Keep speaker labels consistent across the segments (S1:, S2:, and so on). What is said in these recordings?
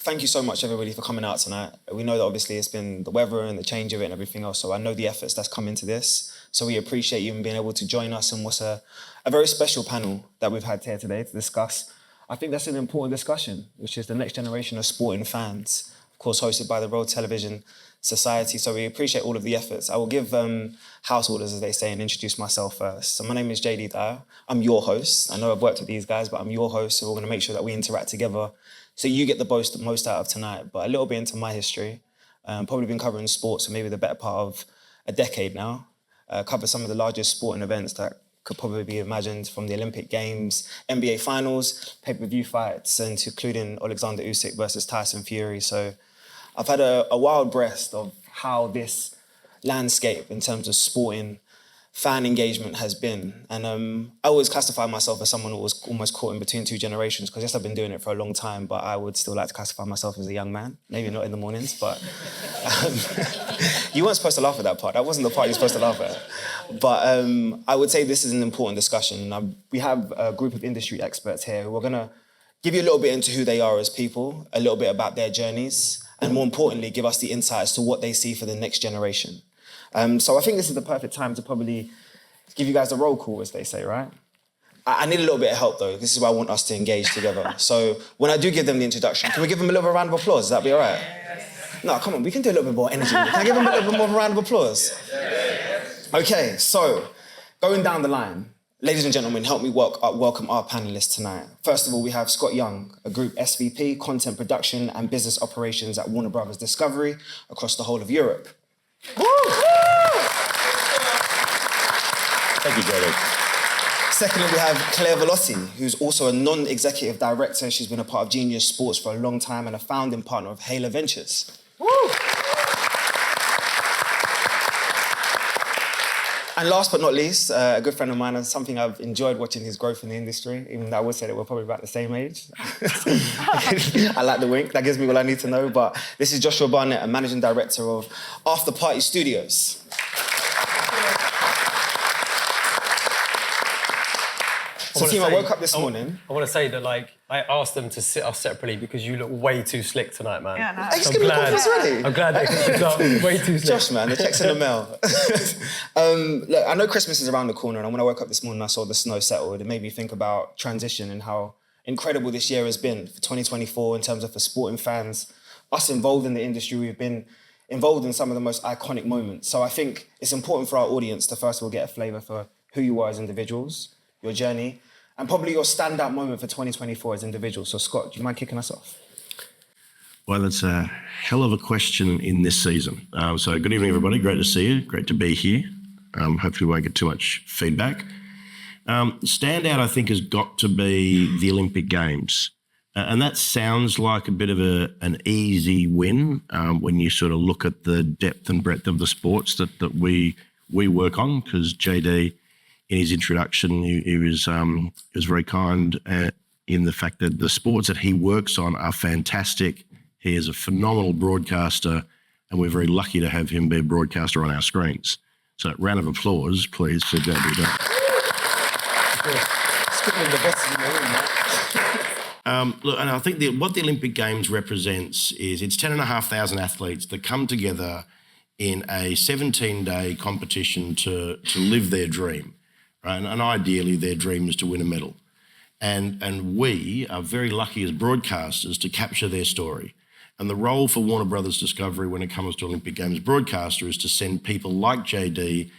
S1: thank you so much, everybody, for coming out tonight. We know that obviously it's been the weather and the change of it and everything else, so I know the efforts that's come into this. So we appreciate you being able to join us in what's a very special panel that we've had here today to discuss. I think that's an important discussion, which is the next generation of sporting fans, of course, hosted by the Royal Television Society. So we appreciate all of the efforts. I will give house orders, as they say, and introduce myself first. So my name is JD Dyer. I'm your host. I know I've worked with these guys, but I'm your host, so we're going to make sure that we interact together so you get the most out of tonight. But a little bit into my history. Probably been covering sports for maybe the better part of a decade now. Covered some of the largest sporting events that could probably be imagined, from the Olympic Games, NBA Finals, pay-per-view fights, and including Alexander Usyk versus Tyson Fury. So I've had a wild breast of how this landscape in terms of sporting fan engagement has been. And I always classify myself as someone who was almost caught in between two generations, because yes, I've been doing it for a long time, but I would still like to classify myself as a young man. Maybe not in the mornings, but you weren't supposed to laugh at that part. That wasn't the part you're supposed to laugh at. But I would say this is an important discussion. We have a group of industry experts here who are going to give you a little bit into who they are as people, a little bit about their journeys, and more importantly, give us the insights to what they see for the next generation. So I think this is the perfect time to probably give you guys a roll call, as they say, right? I need a little bit of help, though. This is why I want us to engage together. So when I do give them the introduction, can we give them a little bit of a round of applause? That'd be all right? Yes. No, come on, we can do a little bit more energy. Can I give them a little bit more of a round of applause? Yes. Okay, so going down the line, ladies and gentlemen, help me welcome our panellists tonight. First of all, we have Scott Young, a Group SVP, Content Production and Business Operations at Warner Brothers Discovery across the whole of Europe. Woo!
S2: Thank you, JD.
S1: Secondly, we have Claire Velotti, who's also a non-executive director. She's been a part of Genius Sports for a long time and a founding partner of Halo Ventures. Woo! And last but not least, a good friend of mine, and something I've enjoyed watching his growth in the industry, even though I would say that we're probably about the same age. I like the wink, that gives me all I need to know. But this is Joshua Barnett, a managing director of After Party Studios. So team, I woke up this morning.
S3: I want to say that, like, I asked them to sit us separately because you look way too slick tonight, man.
S1: Yeah, no. Just give me confidence, really.
S3: I'm glad they got way too slick.
S1: Josh, man, the check's in the mail. Look, I know Christmas is around the corner, and when I woke up this morning, I saw the snow settled. It made me think about transition and how incredible this year has been for 2024 in terms of for sporting fans. Us involved in the industry, we've been involved in some of the most iconic moments. So I think it's important for our audience to first of all get a flavour for who you are as individuals, your journey, and probably your standout moment for 2024 as individuals. So Scott, do you mind kicking us off?
S2: Well, that's a hell of a question in this season. So good evening, everybody. Great to see you. Great to be here. Hopefully we won't get too much feedback. Standout, I think, has got to be the Olympic Games. And that sounds like a bit of an easy win when you sort of look at the depth and breadth of the sports that we work on, because JD, in his introduction, he was very kind in the fact that the sports that he works on are fantastic. He is a phenomenal broadcaster, and we're very lucky to have him be a broadcaster on our screens. So, round of applause, please, for JD. Look, and I think what the Olympic Games represents is it's 10,500 athletes that come together in a 17-day competition to live their dream. Right? And ideally, their dream is to win a medal. And we are very lucky as broadcasters to capture their story. And the role for Warner Brothers Discovery when it comes to Olympic Games broadcaster is to send people like JD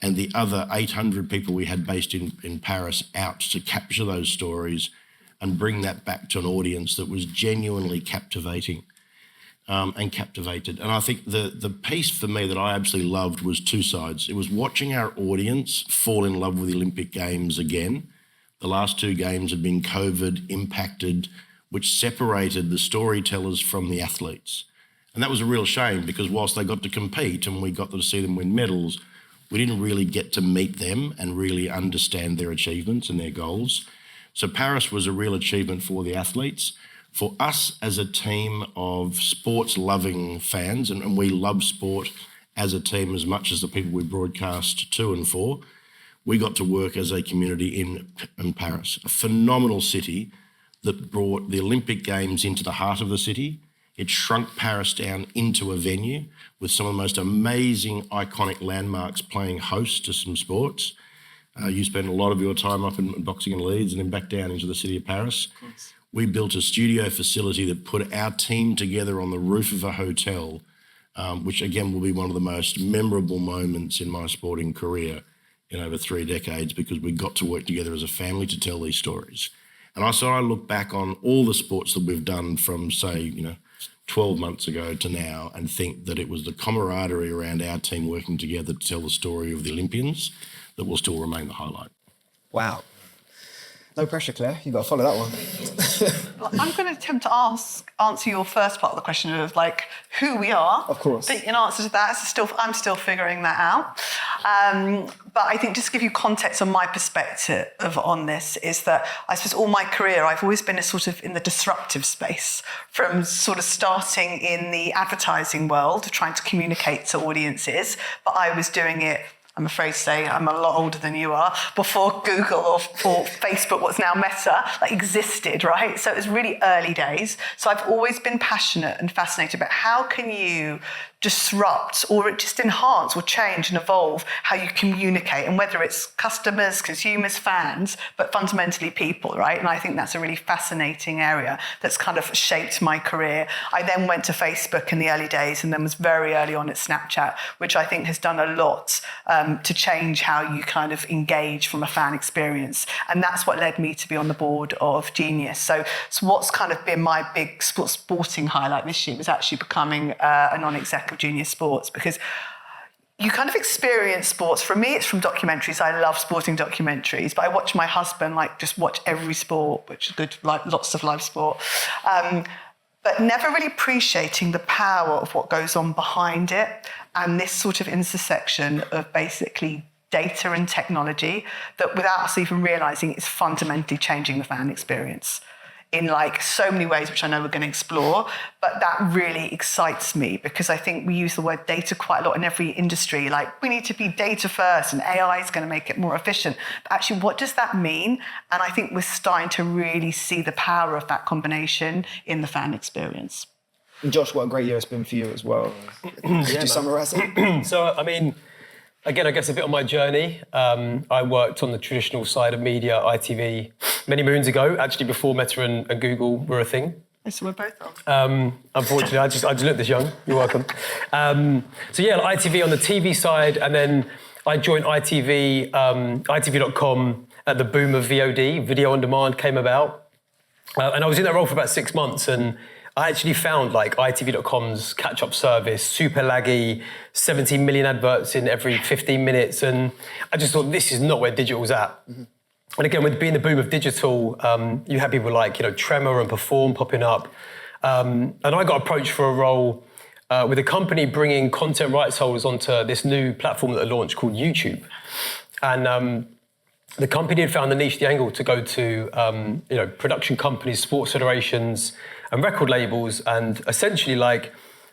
S2: and the other 800 people we had based in Paris out to capture those stories and bring that back to an audience that was genuinely captivating and captivated. And I think the piece for me that I absolutely loved was two sides. It was watching our audience fall in love with the Olympic Games again. The last two games had been COVID impacted, which separated the storytellers from the athletes. And that was a real shame, because whilst they got to compete and we got to see them win medals, we didn't really get to meet them and really understand their achievements and their goals. So Paris was a real achievement for the athletes. For us as a team of sports-loving fans, and we love sport as a team as much as the people we broadcast to and for, we got to work as a community in Paris, a phenomenal city that brought the Olympic Games into the heart of the city It shrunk Paris down into a venue with some of the most amazing, iconic landmarks playing host to some sports. You spent a lot of your time up in boxing in Leeds and then back down into the city of Paris. We built a studio facility that put our team together on the roof of a hotel, which again will be one of the most memorable moments in my sporting career in over 3 decades, because we got to work together as a family to tell these stories. And I look back on all the sports that we've done from, say, 12 months ago to now, and think that it was the camaraderie around our team working together to tell the story of the Olympians that will still remain the highlight.
S1: Wow. No pressure, Claire. You've got to follow that one.
S4: Well, I'm going to attempt to answer your first part of the question of who we are.
S1: Of course.
S4: But in answer to that, I'm still figuring that out. But I think just to give you context on my perspective on this is that I suppose all my career I've always been in the disruptive space, from sort of starting in the advertising world, trying to communicate to audiences, but I was doing it, I'm afraid to say, I'm a lot older than you are, before Google or Facebook, what's now Meta, existed, right? So it was really early days. So I've always been passionate and fascinated about how can you disrupt or just enhance or change and evolve how you communicate, and whether it's customers, consumers, fans, but fundamentally people, right? And I think that's a really fascinating area that's kind of shaped my career. I then went to Facebook in the early days, and then was very early on at Snapchat, which I think has done a lot to change how you kind of engage from a fan experience. And that's what led me to be on the board of Genius. So what's kind of been my big sporting highlight this year was actually becoming a non-exec of Genius Sports, because you kind of experience sports. For me, it's from documentaries. I love sporting documentaries, but I watch my husband just watch every sport, which is good, lots of live sport. But never really appreciating the power of what goes on behind it, and this sort of intersection of basically data and technology that, without us even realising, is fundamentally changing the fan experience in so many ways, which I know we're going to explore. But that really excites me, because I think we use the word data quite a lot in every industry. We need to be data first and AI is going to make it more efficient. But actually, what does that mean? And I think we're starting to really see the power of that combination in the fan experience.
S1: And Josh, what a great year it's been for you as well. Could you summarise it?
S3: So, again, I guess a bit on my journey. I worked on the traditional side of media, ITV, many moons ago, actually before Meta and Google were a thing.
S4: So we're both on.
S3: Unfortunately, I just look this young. You're welcome. ITV on the TV side, and then I joined ITV, ITV.com at the boom of VOD, video on demand, came about. And I was in that role for about 6 months, and I actually found ITV.com's catch-up service super laggy, 17 million adverts in every 15 minutes, and I just thought, this is not where digital's at. Mm-hmm. And again, with being the boom of digital, you had people Tremor and Perform popping up, and I got approached for a role with a company bringing content rights holders onto this new platform that they launched called YouTube, and the company had found the niche, the angle to go to production companies, sports federations, and record labels, and essentially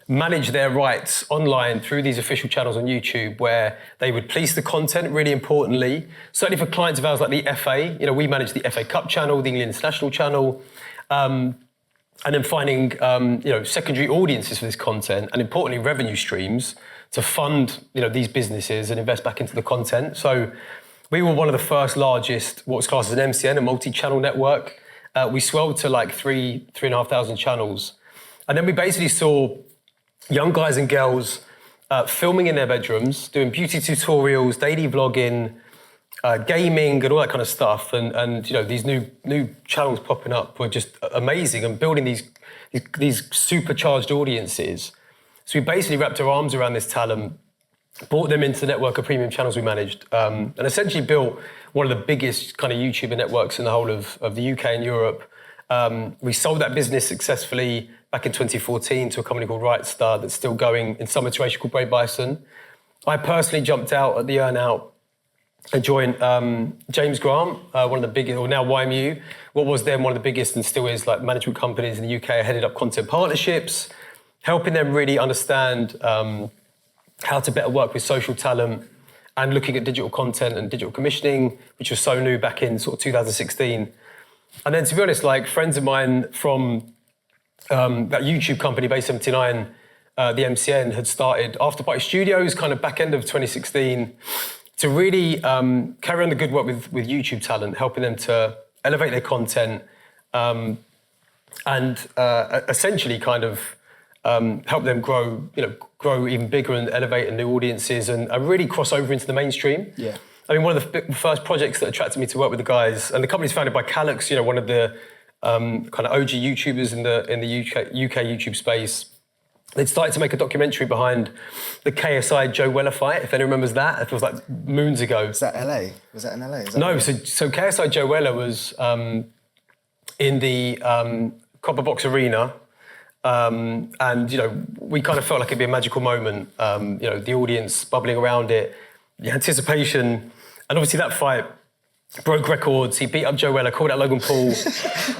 S3: manage their rights online through these official channels on YouTube, where they would police the content, really importantly. Certainly for clients of ours like the FA, we manage the FA Cup channel, the England International channel, and then finding secondary audiences for this content, and importantly revenue streams to fund these businesses and invest back into the content. So we were one of the first largest, what was classed as an MCN, a multi-channel network. We swelled to 3,500 channels. And then we basically saw young guys and girls filming in their bedrooms, doing beauty tutorials, daily vlogging, gaming and all that kind of stuff. And these new channels popping up were just amazing, and building these supercharged audiences. So we basically wrapped our arms around this talent, brought them into the network of premium channels we managed, and essentially built one of the biggest kind of YouTuber networks in the whole of the UK and Europe. We sold that business successfully back in 2014 to a company called Rightstar that's still going in some iteration called Brave Bison. I personally jumped out at the earn-out and joined James Grant, one of the biggest, or now YMU, what was then one of the biggest and still is management companies in the UK. I headed up content partnerships, helping them really understand how to better work with social talent, and looking at digital content and digital commissioning, which was so new back in sort of 2016. And then, to be honest, friends of mine from that YouTube company, Base 79, the MCN, had started After Party Studios, kind of back end of 2016, to really carry on the good work with YouTube talent, helping them to elevate their content and essentially kind of help them grow even bigger and elevate new audiences and really cross over into the mainstream.
S1: Yeah.
S3: I mean, one of the first projects that attracted me to work with the guys, and the company's founded by Calix, one of the kind of OG YouTubers in the UK YouTube space. They'd started to make a documentary behind the KSI Joe Weller fight, if anyone remembers that. It was like moons ago.
S1: Was that LA? Was that in LA?
S3: No, so KSI Joe Weller was in the Copper Box Arena, and we kind of felt like it'd be a magical moment. The audience bubbling around it, the anticipation, and obviously that fight broke records. He beat up Joe Weller, called out Logan Paul.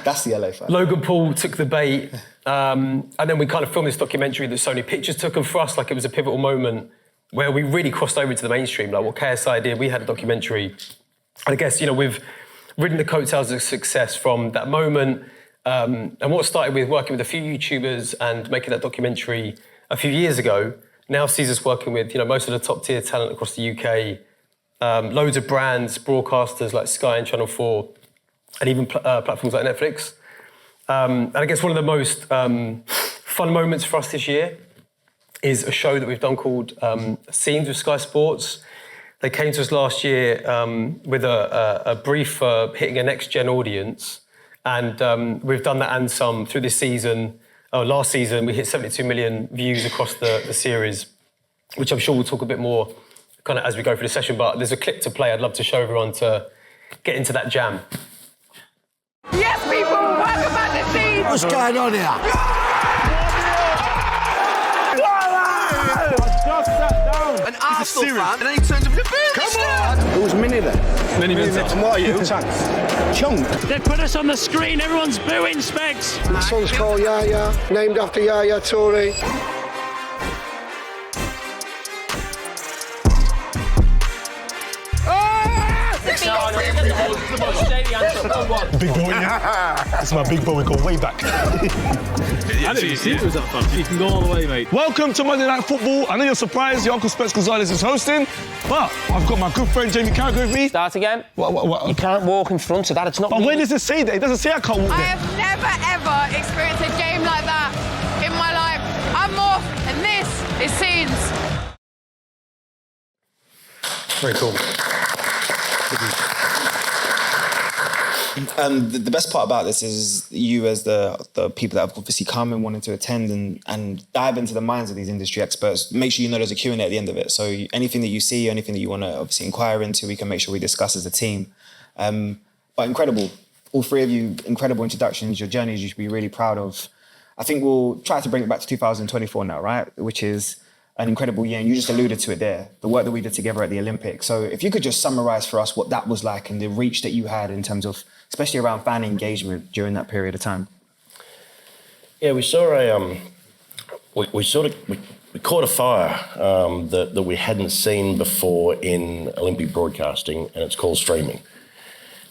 S1: That's the LA fight.
S3: Logan Paul took the bait, and then we kind of filmed this documentary that Sony Pictures took, and for us, like, it was a pivotal moment where we really crossed over to the mainstream. Like what KSI did, we had a documentary. And I guess, we've ridden the coattails of success from that moment. And what started with working with a few YouTubers and making that documentary a few years ago now sees us working with, most of the top tier talent across the UK, loads of brands, broadcasters like Sky and Channel 4, and even platforms like Netflix. And I guess one of the most fun moments for us this year is a show that we've done called Scenes with Sky Sports. They came to us last year with a brief for hitting a next-gen audience, and we've done that and some through this season. Last season, we hit 72 million views across the series, which I'm sure we'll talk a bit more kind of as we go through the session, but there's a clip to play I'd love to show everyone to get into that jam.
S5: Yes, people, welcome back to Scenes!
S6: What's going on here?
S5: An Arsenal fan, and then he turns up in a boot. Come on!
S6: Who's Minnie then?
S7: Mini Minter.
S6: And what are you? Chunk.
S7: They put us on the screen, everyone's booing, Specs.
S6: The son's called Yaya, named after Yaya Toure.
S8: Big boy, yeah. That's my big boy we go way back.
S9: I didn't see it was that fun. You can go all the way, mate.
S8: Welcome to Monday Night Football. I know you're surprised your Uncle Specs Gonzalez is hosting, but I've got my good friend Jamie Carragher with me.
S10: Start again.
S8: What?
S10: You can't walk in front of that. It's not.
S8: But where does it say that? It doesn't say I can't walk
S11: I
S8: there.
S11: have never ever experienced a game like that in my life. I'm off, and this is Scenes.
S3: Very cool.
S1: The best part about this is you, as the people that have obviously come and wanted to attend and dive into the minds of these industry experts. Make sure you know there's a Q&A at the end of it. So anything that you see, anything that you want to obviously inquire into, we can make sure we discuss as a team. But incredible. All three of you, incredible introductions. Your journeys you should be really proud of. I think we'll try to bring it back to 2024 now, right? Which is an incredible year, and you just alluded to it there, the work that we did together at the Olympics. So if you could just summarise for us what that was like and the reach that you had in terms of, especially around fan engagement during that period of time.
S2: Yeah, we saw we caught a fire that we hadn't seen before in Olympic broadcasting, and it's called streaming.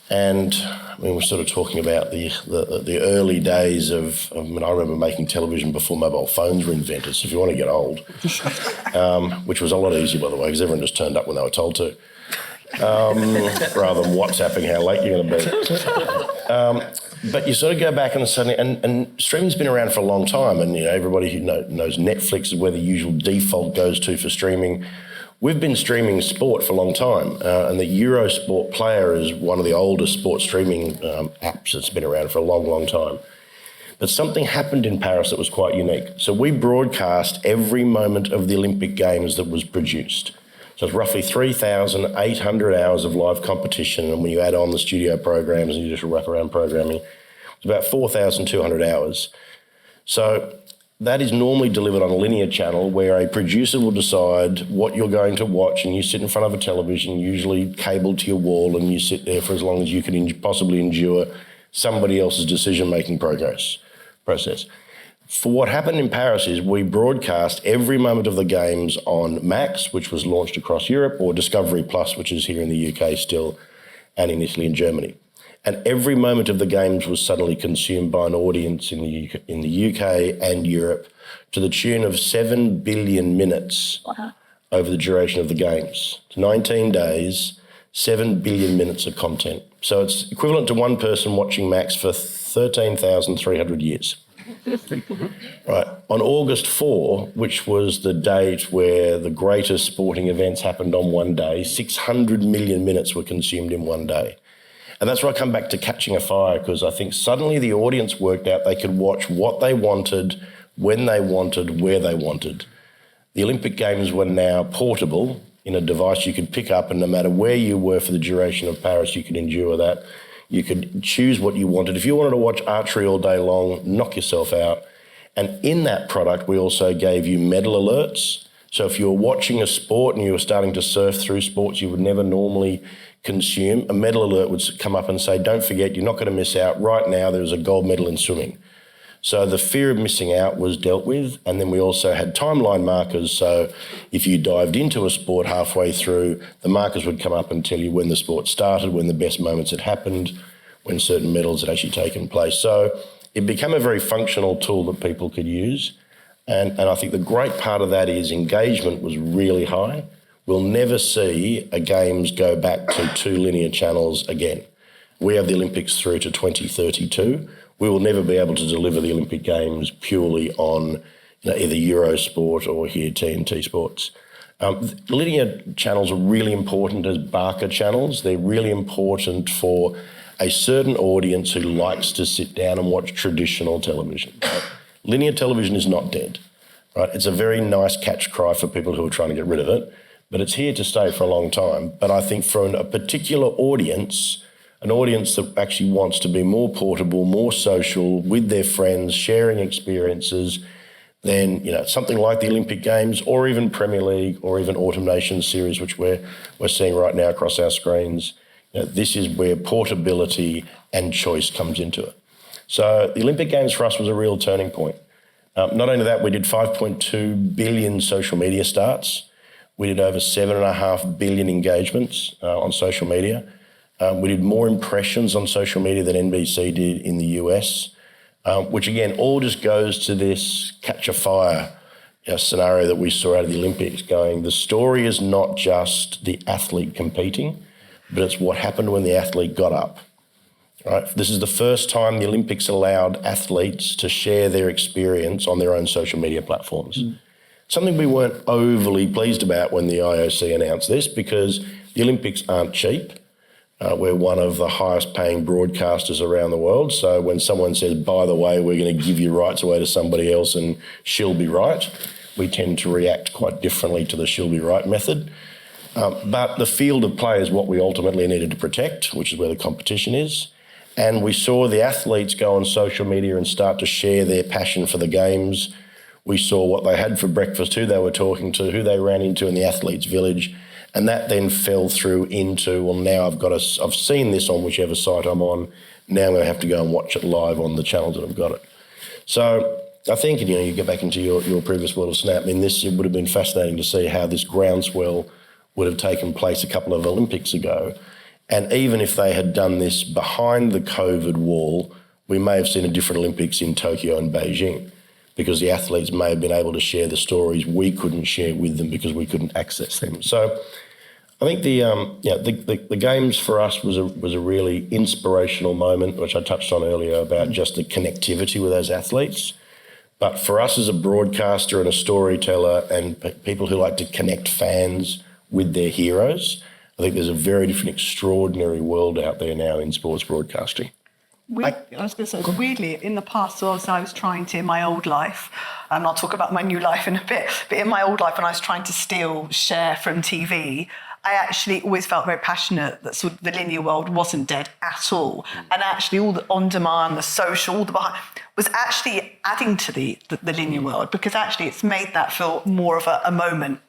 S2: And I mean, we're sort of talking about the early days of. I mean, I remember making television before mobile phones were invented. So if you want to get old, which was a lot easier, by the way, because everyone just turned up when they were told to, rather than WhatsApping how late you're going to be. But you sort of go back and suddenly, and streaming's been around for a long time, and everybody who knows Netflix is where the usual default goes to for streaming. We've been streaming sport for a long time, and the Eurosport Player is one of the oldest sports streaming apps that's been around for a long, long time. But something happened in Paris that was quite unique. So we broadcast every moment of the Olympic Games that was produced. So it's roughly 3,800 hours of live competition, and when you add on the studio programs and you just wrap around programming, it's about 4,200 hours. So that is normally delivered on a linear channel where a producer will decide what you're going to watch, and you sit in front of a television, usually cabled to your wall, and you sit there for as long as you can possibly endure somebody else's decision-making process. For what happened in Paris is we broadcast every moment of the games on Max, which was launched across Europe, or Discovery Plus, which is here in the UK still, and in Italy and Germany. And every moment of the games was suddenly consumed by an audience in the UK and Europe to the tune of 7 billion minutes over the duration of the games. 19 days, 7 billion minutes of content. So it's equivalent to one person watching Max for 13,300 years. Right. On August 4, which was the date where the greatest sporting events happened on one day, 600 million minutes were consumed in one day. And that's where I come back to Catching a Fire, because I think suddenly the audience worked out they could watch what they wanted, when they wanted, where they wanted. The Olympic Games were now portable in a device you could pick up, and no matter where you were for the duration of Paris, you could endure that. You could choose what you wanted. If you wanted to watch archery all day long, knock yourself out. And in that product, we also gave you medal alerts. So if you were watching a sport and you were starting to surf through sports you would never normally consume, a medal alert would come up and say, don't forget, you're not going to miss out. Right now, there's a gold medal in swimming. So the fear of missing out was dealt with. And then we also had timeline markers. So if you dived into a sport halfway through, the markers would come up and tell you when the sport started, when the best moments had happened, when certain medals had actually taken place. So it became a very functional tool that people could use. And I think the great part of that is engagement was really high. We'll never see a Games go back to 2 linear channels again. We have the Olympics through to 2032. We will never be able to deliver the Olympic Games purely on either Eurosport or here TNT Sports. Linear channels are really important as Barker channels. They're really important for a certain audience who likes to sit down and watch traditional television. Linear television is not dead, right? It's a very nice catch cry for people who are trying to get rid of it, but it's here to stay for a long time. But I think for a particular audience, an audience that actually wants to be more portable, more social, with their friends, sharing experiences, then something like the Olympic Games or even Premier League or even Autumn Nations series, which we're seeing right now across our screens, this is where portability and choice comes into it. So the Olympic Games for us was a real turning point. Not only that, we did 5.2 billion social media starts. We did over 7.5 billion engagements on social media. We did more impressions on social media than NBC did in the US, which again, all just goes to this catch a fire scenario that we saw out of the Olympics going, the story is not just the athlete competing, but it's what happened when the athlete got up. Right? This is the first time the Olympics allowed athletes to share their experience on their own social media platforms. Something we weren't overly pleased about when the IOC announced this, because the Olympics aren't cheap. We're one of the highest paying broadcasters around the world. So when someone says, by the way, we're going to give your rights away to somebody else and she'll be right, we tend to react quite differently to the she'll be right method. But the field of play is what we ultimately needed to protect, which is where the competition is. And we saw the athletes go on social media and start to share their passion for the games. We saw what they had for breakfast, who they were talking to, who they ran into in the athletes' village. And that then fell through into, well, now I've seen this on whichever site I'm on. Now I'm going to have to go and watch it live on the channels that I've got it. So I think, you get back into your previous world of Snap. I mean, it would have been fascinating to see how this groundswell would have taken place a couple of Olympics ago. And even if they had done this behind the COVID wall, we may have seen a different Olympics in Tokyo and Beijing, because the athletes may have been able to share the stories we couldn't share with them because we couldn't access them. So I think the Games for us was a really inspirational moment, which I touched on earlier about just the connectivity with those athletes. But for us as a broadcaster and a storyteller and people who like to connect fans with their heroes, I think there's a very different, extraordinary world out there now in sports broadcasting.
S4: I was going to say, weirdly, in the past, as I was trying to, in my old life, and I'll talk about my new life in a bit, but in my old life, when I was trying to steal share from TV, I actually always felt very passionate that sort of the linear world wasn't dead at all. And actually all the on-demand, the social, all the behind, was actually adding to the linear world, because actually it's made that feel more of a moment.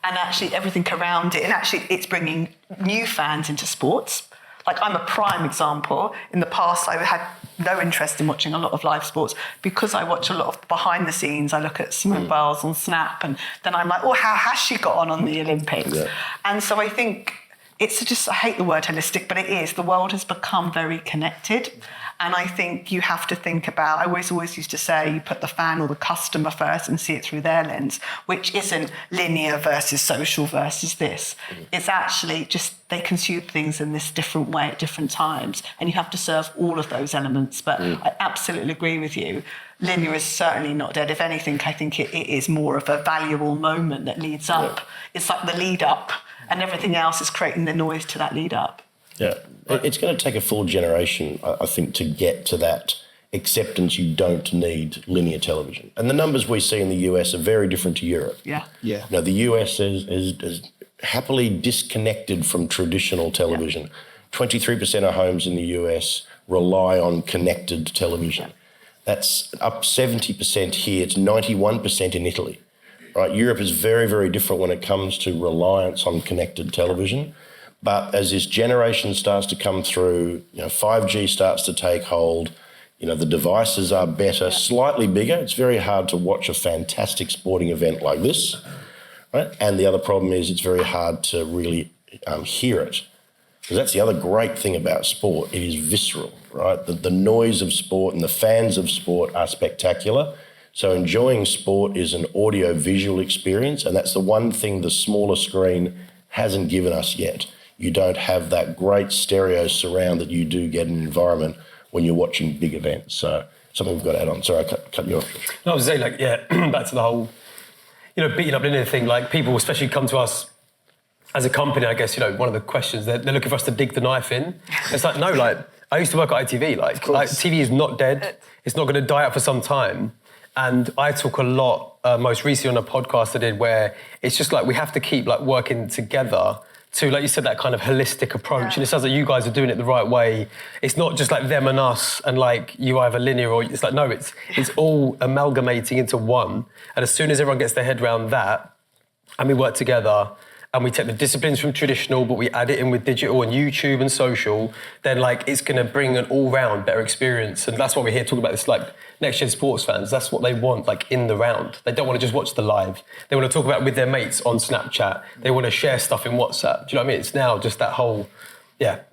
S4: And actually everything around it, and actually it's bringing new fans into sports. Like, I'm a prime example. In the past, I had no interest in watching a lot of live sports because I watch a lot of behind the scenes. I look at Simone Biles on Snap, and then I'm like, oh, how has she got on the Olympics? Yeah. And so I think it's just, I hate the word holistic, but it is. The world has become very connected. And I think you have to think about, I always used to say, you put the fan or the customer first and see it through their lens, which isn't linear versus social versus this. It's actually just they consume things in this different way at different times. And you have to serve all of those elements. But I absolutely agree with you. Linear is certainly not dead. If anything, I think it is more of a valuable moment that leads up. It's like the lead up, and everything else is creating the noise to that lead up.
S2: Yeah, it's going to take a full generation, I think, to get to that acceptance you don't need linear television. And the numbers we see in the US are very different to Europe.
S4: Yeah.
S2: Now, the US is happily disconnected from traditional television. 23% of homes in the US rely on connected television. That's up 70% here. It's 91% in Italy. Right? Europe is very, very different when it comes to reliance on connected television. But as this generation starts to come through, 5G starts to take hold, the devices are better, slightly bigger. It's very hard to watch a fantastic sporting event like this, right? And the other problem is it's very hard to really hear it. Because that's the other great thing about sport. It is visceral, right? The noise of sport and the fans of sport are spectacular. So enjoying sport is an audio-visual experience, and that's the one thing the smaller screen hasn't given us yet. You don't have that great stereo surround that you do get in an environment when you're watching big events. So something we've got to add on. Sorry, I cut you off.
S3: No, I was saying, back to the whole, beating up linear thing. Like, people especially come to us as a company, I guess, one of the questions, they're looking for us to dig the knife in. It's like, no, I used to work at ITV. Like TV is not dead. It's not going to die out for some time. And I talk a lot, most recently on a podcast I did, where it's just like we have to keep working together to, like you said, that kind of holistic approach. Yeah. And it sounds like you guys are doing it the right way. It's not just like them and us and you either linear or... It's like, no, it's all amalgamating into one. And as soon as everyone gets their head around that and we work together and we take the disciplines from traditional, but we add it in with digital and YouTube and social, then it's going to bring an all-round better experience. And that's why we're here talking about this, next-gen sports fans. That's what they want, in the round. They don't want to just watch the live. They want to talk about it with their mates on Snapchat. They want to share stuff in WhatsApp. Do you know what I mean? It's now just that whole,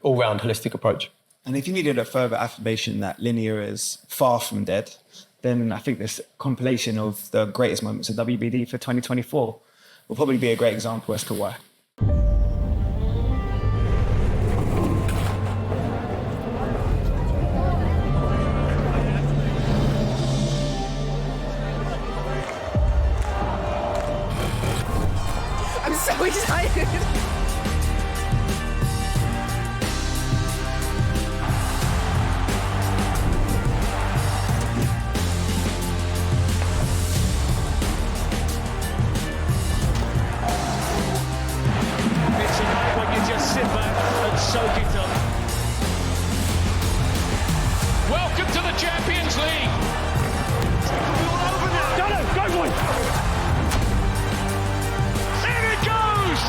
S3: all-round holistic approach.
S1: And if you needed a further affirmation that linear is far from dead, then I think this compilation of the greatest moments of WBD for 2024 will probably be a great example as to why.
S11: I'm so excited.
S7: Sit back and soak it up. Welcome to the Champions League. Go, boy! There it goes!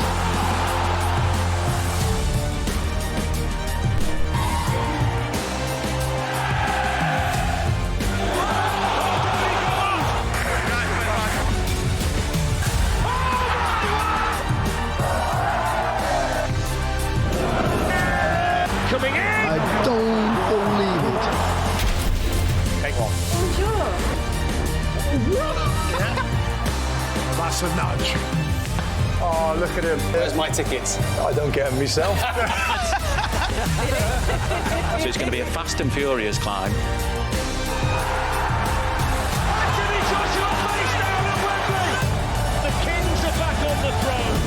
S7: Coming in!
S6: I don't believe it.
S7: Take one.
S6: That's a nudge.
S8: Oh, look at him.
S9: Where's my tickets?
S8: I don't get them myself.
S9: So it's going to be a fast and furious climb.
S7: Anthony Joshua face down at Wembley. The Kings are back on the throne.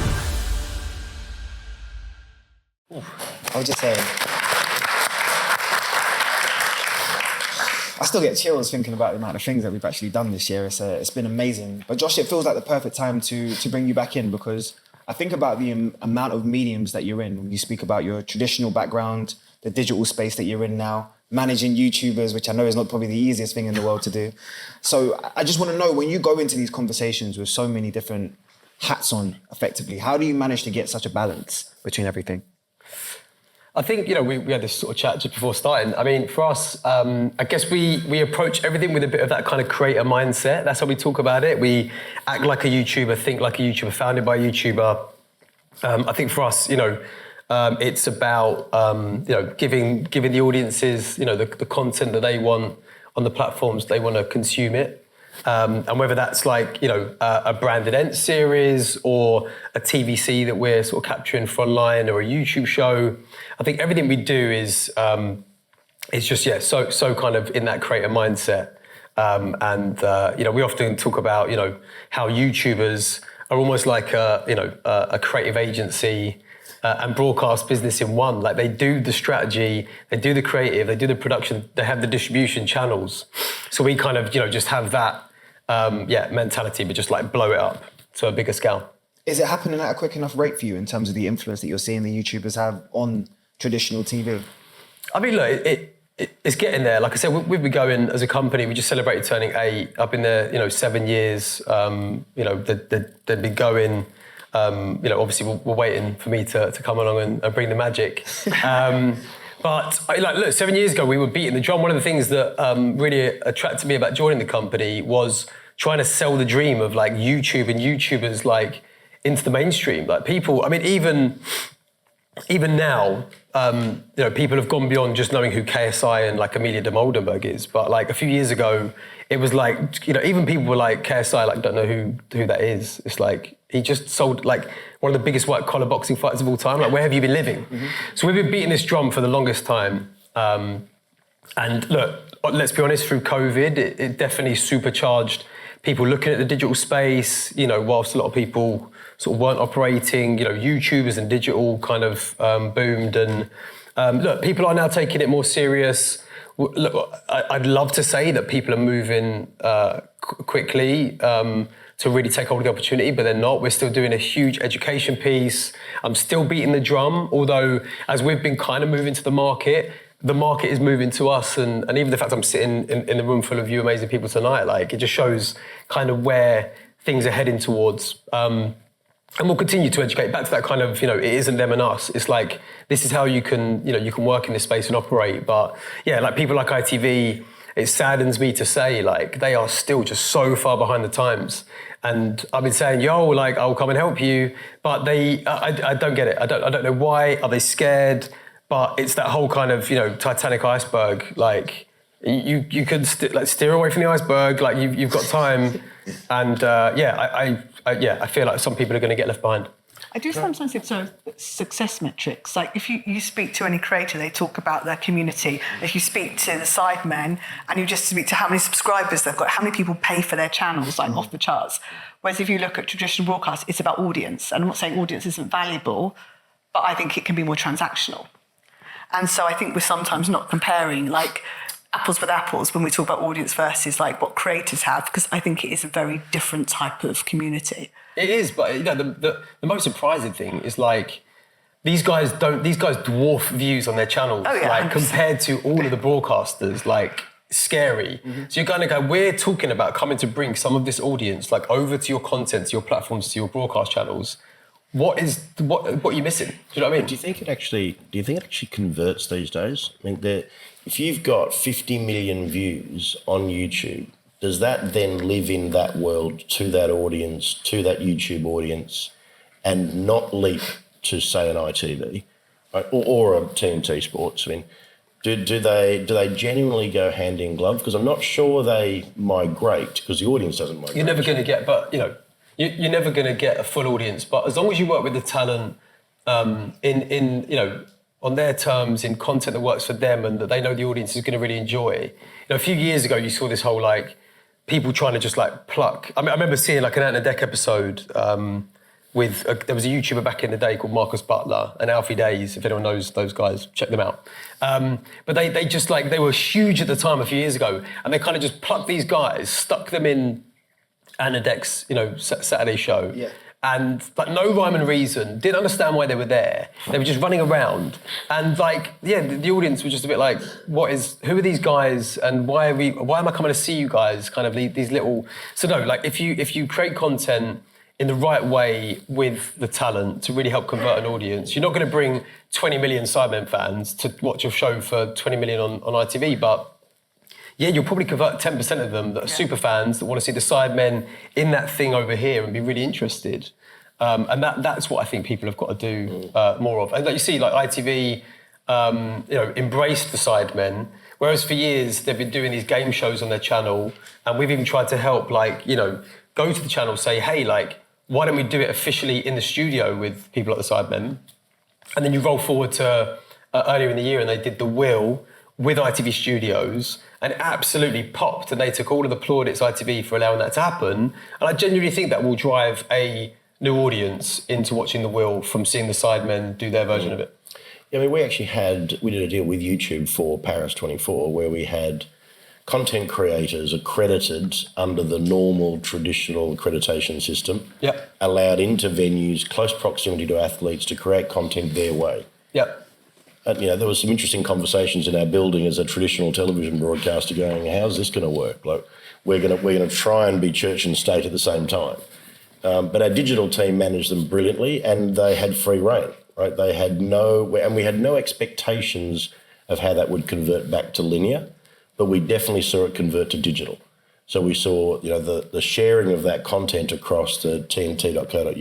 S1: I was just saying, I still get chills thinking about the amount of things that we've actually done this year. It's been amazing. But Josh, it feels like the perfect time to bring you back in, because I think about the amount of mediums that you're in. When you speak about your traditional background, the digital space that you're in now, managing YouTubers, which I know is not probably the easiest thing in the world to do. So I just want to know, when you go into these conversations with so many different hats on, effectively, how do you manage to get such a balance between everything?
S3: I think, we had this sort of chat just before starting. I mean, for us, I guess we approach everything with a bit of that kind of creator mindset. That's how we talk about it. We act like a YouTuber, think like a YouTuber, founded by a YouTuber. I think for us, It's about giving the audiences the content that they want on the platforms they want to consume it. And whether that's like, a branded Ent series or a TVC that we're sort of capturing for online or a YouTube show, I think everything we do is just, so kind of in that creator mindset. We often talk about, how YouTubers are almost like a creative agency and broadcast business in one. Like they do the strategy, they do the creative, they do the production, they have the distribution channels. So we kind of, just have that, mentality, but just like blow it up to a bigger scale.
S1: Is it happening at a quick enough rate for you in terms of the influence that you're seeing the YouTubers have on traditional TV?
S3: I mean, look, it's getting there. Like I said, we've been going as a company. We just celebrated turning 8. I've been there, 7 years. They've been going. Obviously, we're waiting for me to come along and bring the magic. But look, 7 years ago, we were beating the drum. One of the things that really attracted me about joining the company was trying to sell the dream of like YouTube and YouTubers like into the mainstream. Like people, I mean, even now, people have gone beyond just knowing who KSI and like Amelia de Moldenberg is. But like a few years ago, it was like, even people were like, KSI, like, don't know who that is. It's like, he just sold like one of the biggest white collar boxing fighters of all time. Like, where have you been living? Mm-hmm. So we've been beating this drum for the longest time. And look, let's be honest, through COVID, it definitely supercharged people looking at the digital space, whilst a lot of people sort of weren't operating, YouTubers and digital kind of boomed. And look, people are now taking it more serious. Look, I'd love to say that people are moving quickly to really take hold of the opportunity, but they're not. We're still doing a huge education piece. I'm still beating the drum, although as we've been kind of moving to the market is moving to us. And even the fact I'm sitting in the room full of you amazing people tonight, like it just shows kind of where things are heading towards. And we'll continue to educate back to that kind of, it isn't them and us. It's like, this is how you can work in this space and operate. But yeah, like people like ITV, it saddens me to say, like, they are still just so far behind the times. And I've been saying, I'll come and help you. But I don't get it. I don't know why. Are they scared? But it's that whole kind of, Titanic iceberg. Like, you could steer away from the iceberg. Like, you've got time. And I feel like some people are going to get left behind.
S4: I do sometimes think so. Success metrics. Like if you speak to any creator, they talk about their community. If you speak to the sidemen and you just speak to how many subscribers they've got, how many people pay for their channels, like off the charts. Whereas if you look at traditional broadcast, it's about audience. And I'm not saying audience isn't valuable, but I think it can be more transactional. And so I think we're sometimes not comparing like apples with apples when we talk about audience versus like what creators have, because I think it is a very different type of community.
S3: It is, but the most surprising thing is like these guys dwarf views on their channels.
S4: Oh, yeah,
S3: like
S4: 100%.
S3: Compared to all of the broadcasters, like scary. Mm-hmm. So you're going to go, we're talking about coming to bring some of this audience like over to your content, to your platforms, to your broadcast channels. What are you missing? Do you know what I mean?
S2: Do you think it actually converts these days? I mean, if you've got 50 million views on YouTube, does that then live in that world to that audience, to that YouTube audience, and not leap to, say, an ITV or a TNT Sports? I mean, do they genuinely go hand in glove? Because I'm not sure they migrate because the audience doesn't migrate.
S3: You're never going to get, you're never going to get a full audience. But as long as you work with the talent on their terms, in content that works for them and that they know the audience is going to really enjoy. A few years ago, you saw this whole like people trying to just like pluck. I remember seeing like an Ant and Deck episode there was a YouTuber back in the day called Marcus Butler and Alfie Days. If anyone knows those guys, check them out. But they were huge at the time a few years ago, and they kind of just plucked these guys, stuck them in Ant and Deck's Saturday show. Yeah. And like no rhyme and reason, didn't understand why they were there. They were just running around, and the audience was just a bit like, who are these guys, and why am I coming to see you guys? Kind of these little. So no, like if you create content in the right way with the talent to really help convert an audience, you're not going to bring 20 million Sidemen fans to watch your show for 20 million on ITV, but yeah, you'll probably convert 10% of them that are super fans that want to see the Sidemen in that thing over here and be really interested. And that's what I think people have got to do more of. And like you see, like ITV, embraced the Sidemen, whereas for years they've been doing these game shows on their channel, and we've even tried to help, go to the channel, say, hey, why don't we do it officially in the studio with people like the Sidemen? And then you roll forward to earlier in the year, and they did The Will with ITV Studios, and it absolutely popped, and they took all of the plaudits ITV for allowing that to happen. And I genuinely think that will drive a new audience into watching The Will from seeing the Sidemen do their version of it.
S2: Yeah, I mean, we did a deal with YouTube for Paris 24 where we had content creators accredited under the normal traditional accreditation system, allowed into venues, close proximity to athletes to create content their way. And, there was some interesting conversations in our building as a traditional television broadcaster going, how's this going to work? We're going to try and be church and state at the same time. But our digital team managed them brilliantly, and they had free rein, right? We had no expectations of how that would convert back to linear, but we definitely saw it convert to digital. So we saw, the sharing of that content across the tnt.co.uk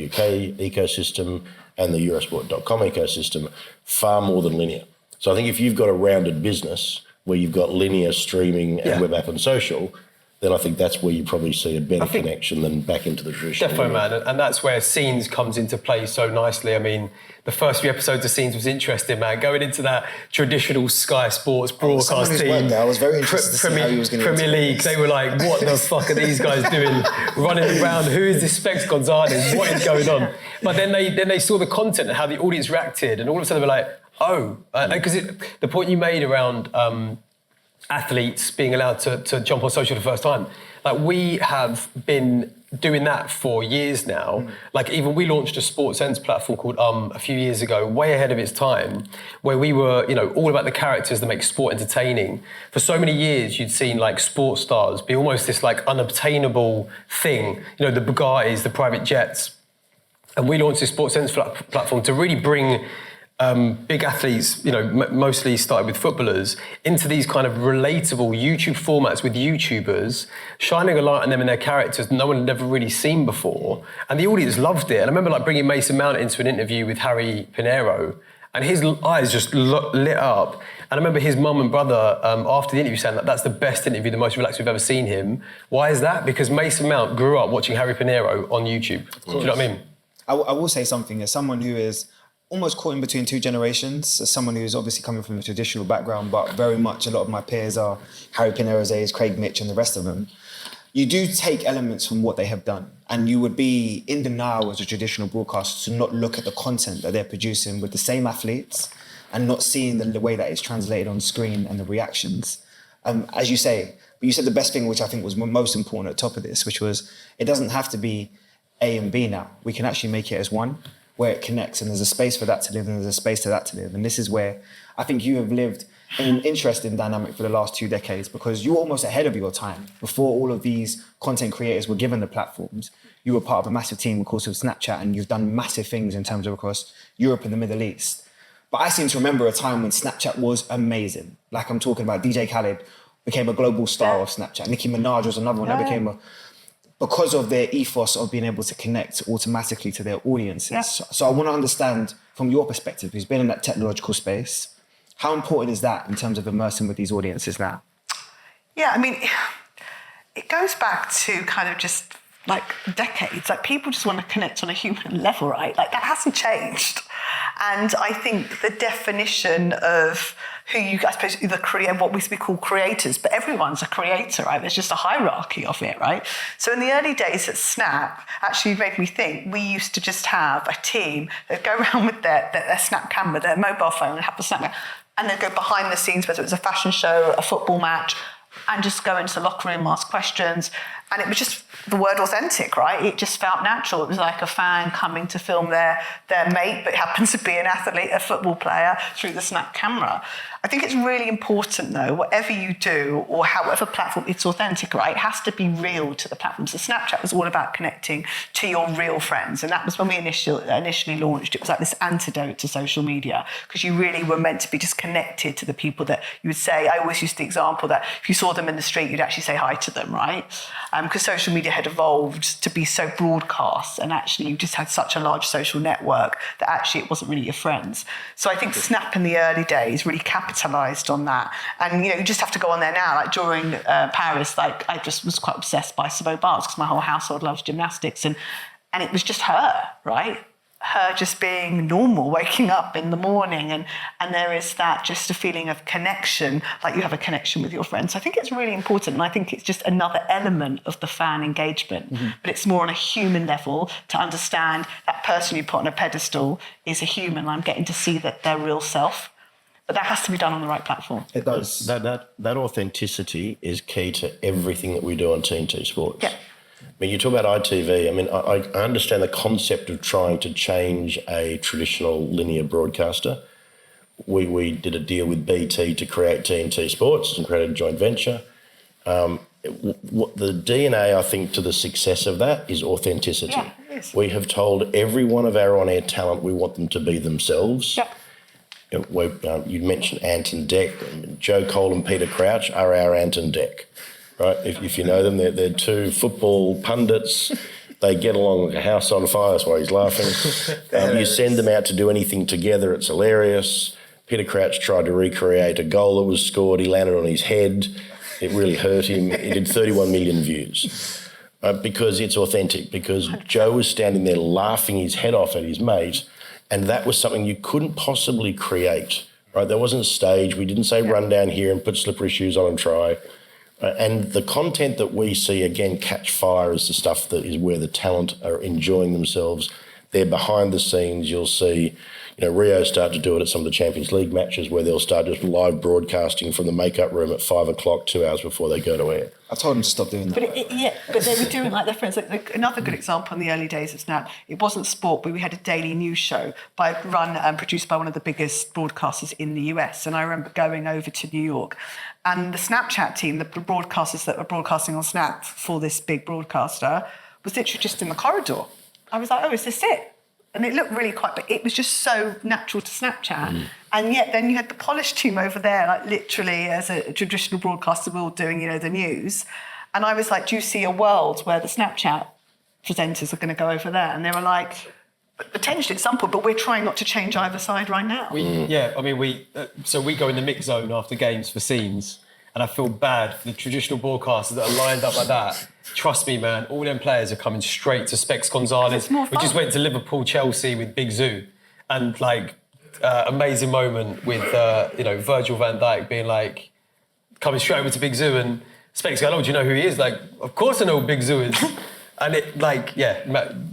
S2: ecosystem and the Eurosport.com ecosystem far more than linear. So I think if you've got a rounded business where you've got linear streaming and web app and social, then I think that's where you probably see a better connection than back into the traditional.
S3: Definitely, man. And that's where Scenes comes into play so nicely. I mean, the first few episodes of Scenes was interesting, man. Going into that traditional Sky Sports broadcast team.
S1: I was very interested to see how he was going to
S3: Premier League, they were like, what the fuck are these guys doing? Running around, who is this Specs Gonzalez? What is going on? But then they saw the content and how the audience reacted, and all of a sudden they were like, because the point you made around athletes being allowed to jump on social for the first time. We have been doing that for years now. Even we launched a Sports Sense platform called a few years ago, way ahead of its time, where we were, all about the characters that make sport entertaining. For so many years, you'd seen sports stars be almost this unobtainable thing. The Bugattis, the private jets. And we launched this Sports Sense platform to really bring big athletes, mostly started with footballers, into these kind of relatable YouTube formats with YouTubers, shining a light on them and their characters no one had ever really seen before. And the audience loved it. And I remember bringing Mason Mount into an interview with Harry Pinero, and his eyes just lit up. And I remember his mum and brother, after the interview, saying that's the best interview, the most relaxed we've ever seen him. Why is that? Because Mason Mount grew up watching Harry Pinero on YouTube. Do you know what I mean?
S1: I will say something, as someone who is almost caught in between two generations, as someone who's obviously coming from a traditional background, but very much a lot of my peers are Harry Pinero's age, Craig Mitch and the rest of them. You do take elements from what they have done, and you would be in denial as a traditional broadcaster to not look at the content that they're producing with the same athletes and not seeing the way that it's translated on screen and the reactions. As you say, but you said the best thing, which I think was most important at the top of this, which was it doesn't have to be A and B now. We can actually make it as one, where it connects, and there's a space for that to live and there's a space for that to live. And this is where I think you have lived in an interesting dynamic for the last 2 decades, because you're almost ahead of your time. Before all of these content creators were given the platforms, you were part of a massive team, of course, of Snapchat, and you've done massive things in terms of across Europe and the Middle East. But I seem to remember a time when Snapchat was amazing. I'm talking about DJ Khaled became a global star of Snapchat. Nicki Minaj was another one that became because of their ethos of being able to connect automatically to their audiences. Yeah. So I want to understand from your perspective, who's been in that technological space, how important is that in terms of immersing with these audiences now?
S4: Yeah, I mean, it goes back to kind of just decades. People just want to connect on a human level, right? That hasn't changed. And I think the definition of who I suppose, what we call creators, but everyone's a creator, right? There's just a hierarchy of it, right? So in the early days at Snap, actually made me think we used to just have a team that go around with their Snap camera, their mobile phone, and have the Snap camera, and they'd go behind the scenes, whether it was a fashion show, a football match, and just go into the locker room, ask questions. And it was just the word authentic, right? It just felt natural. It was like a fan coming to film their mate, but happens to be an athlete, a football player, through the Snap camera. I think it's really important, though, whatever you do or however platform, it's authentic, right? It has to be real to the platform. So Snapchat was all about connecting to your real friends. And that was when we initially launched. It was like this antidote to social media, because you really were meant to be just connected to the people that you would say. I always used the example that if you saw them in the street, you'd actually say hi to them, right? because social media had evolved to be so broadcast, and actually you just had such a large social network that actually it wasn't really your friends. So I think Snap in the early days really capitalised on that. And, you just have to go on there now. Like during Paris, like I just was quite obsessed by Simone Biles because my whole household loves gymnastics. And it was just her, right? Her just being normal, waking up in the morning, and there is that just a feeling of connection, like you have a connection with your friends. So I think it's really important, and I think it's just another element of the fan engagement, but it's more on a human level to understand that person you put on a pedestal is a human, and I'm getting to see that their real self. But that has to be done on the right platform.
S1: It does.
S2: That authenticity is key to everything that we do on TNT Sports.
S4: Yeah.
S2: I mean, you talk about ITV. I mean, I understand the concept of trying to change a traditional linear broadcaster. We did a deal with BT to create TNT Sports and create a joint venture. What the DNA, I think, to the success of that is authenticity.
S4: Yeah, it is.
S2: We have told every one of our on-air talent we want them to be themselves.
S4: Yep.
S2: You mentioned Ant and Dec. Joe Cole and Peter Crouch are our Ant and Dec. Right, if you know them, they're two football pundits. They get along like a house on fire. That's why he's laughing. You send them out to do anything together, it's hilarious. Peter Crouch tried to recreate a goal that was scored. He landed on his head. It really hurt him. It did 31 million views because it's authentic, because Joe was standing there laughing his head off at his mate, and that was something you couldn't possibly create. Right, there wasn't a stage. We didn't say run down here and put slippery shoes on and try. And the content that we see, again, catch fire is the stuff that is where the talent are enjoying themselves. They're behind the scenes. You'll see, Rio start to do it at some of the Champions League matches where they'll start just live broadcasting from the makeup room at 5 o'clock, 2 hours before they go to air.
S1: I told them to stop doing that.
S4: But they were doing like their friends. Like, another good example in the early days of Snap, it wasn't sport, but we had a daily news show run and produced by one of the biggest broadcasters in the US. And I remember going over to New York, and the Snapchat team, the broadcasters that were broadcasting on Snap for this big broadcaster, was literally just in the corridor. I was like, oh, is this it? And it looked really but it was just so natural to Snapchat. And yet then you had the polished team over there, like literally as a traditional broadcaster will doing, the news. And I was like, do you see a world where the Snapchat presenters are going to go over there? And they were like, potentially at some point, but we're trying not to change either side right now.
S3: We go in the mix zone after games for scenes, and I feel bad for the traditional broadcasters that are lined up like that. Trust me, man, all them players are coming straight to Specs Gonzalez. We just went to Liverpool, Chelsea with Big Zoo, and amazing moment with Virgil van Dijk being like coming straight over to Big Zoo, and Specs going, "Oh, do you know who he is?" Like, of course I know who Big Zoo is. And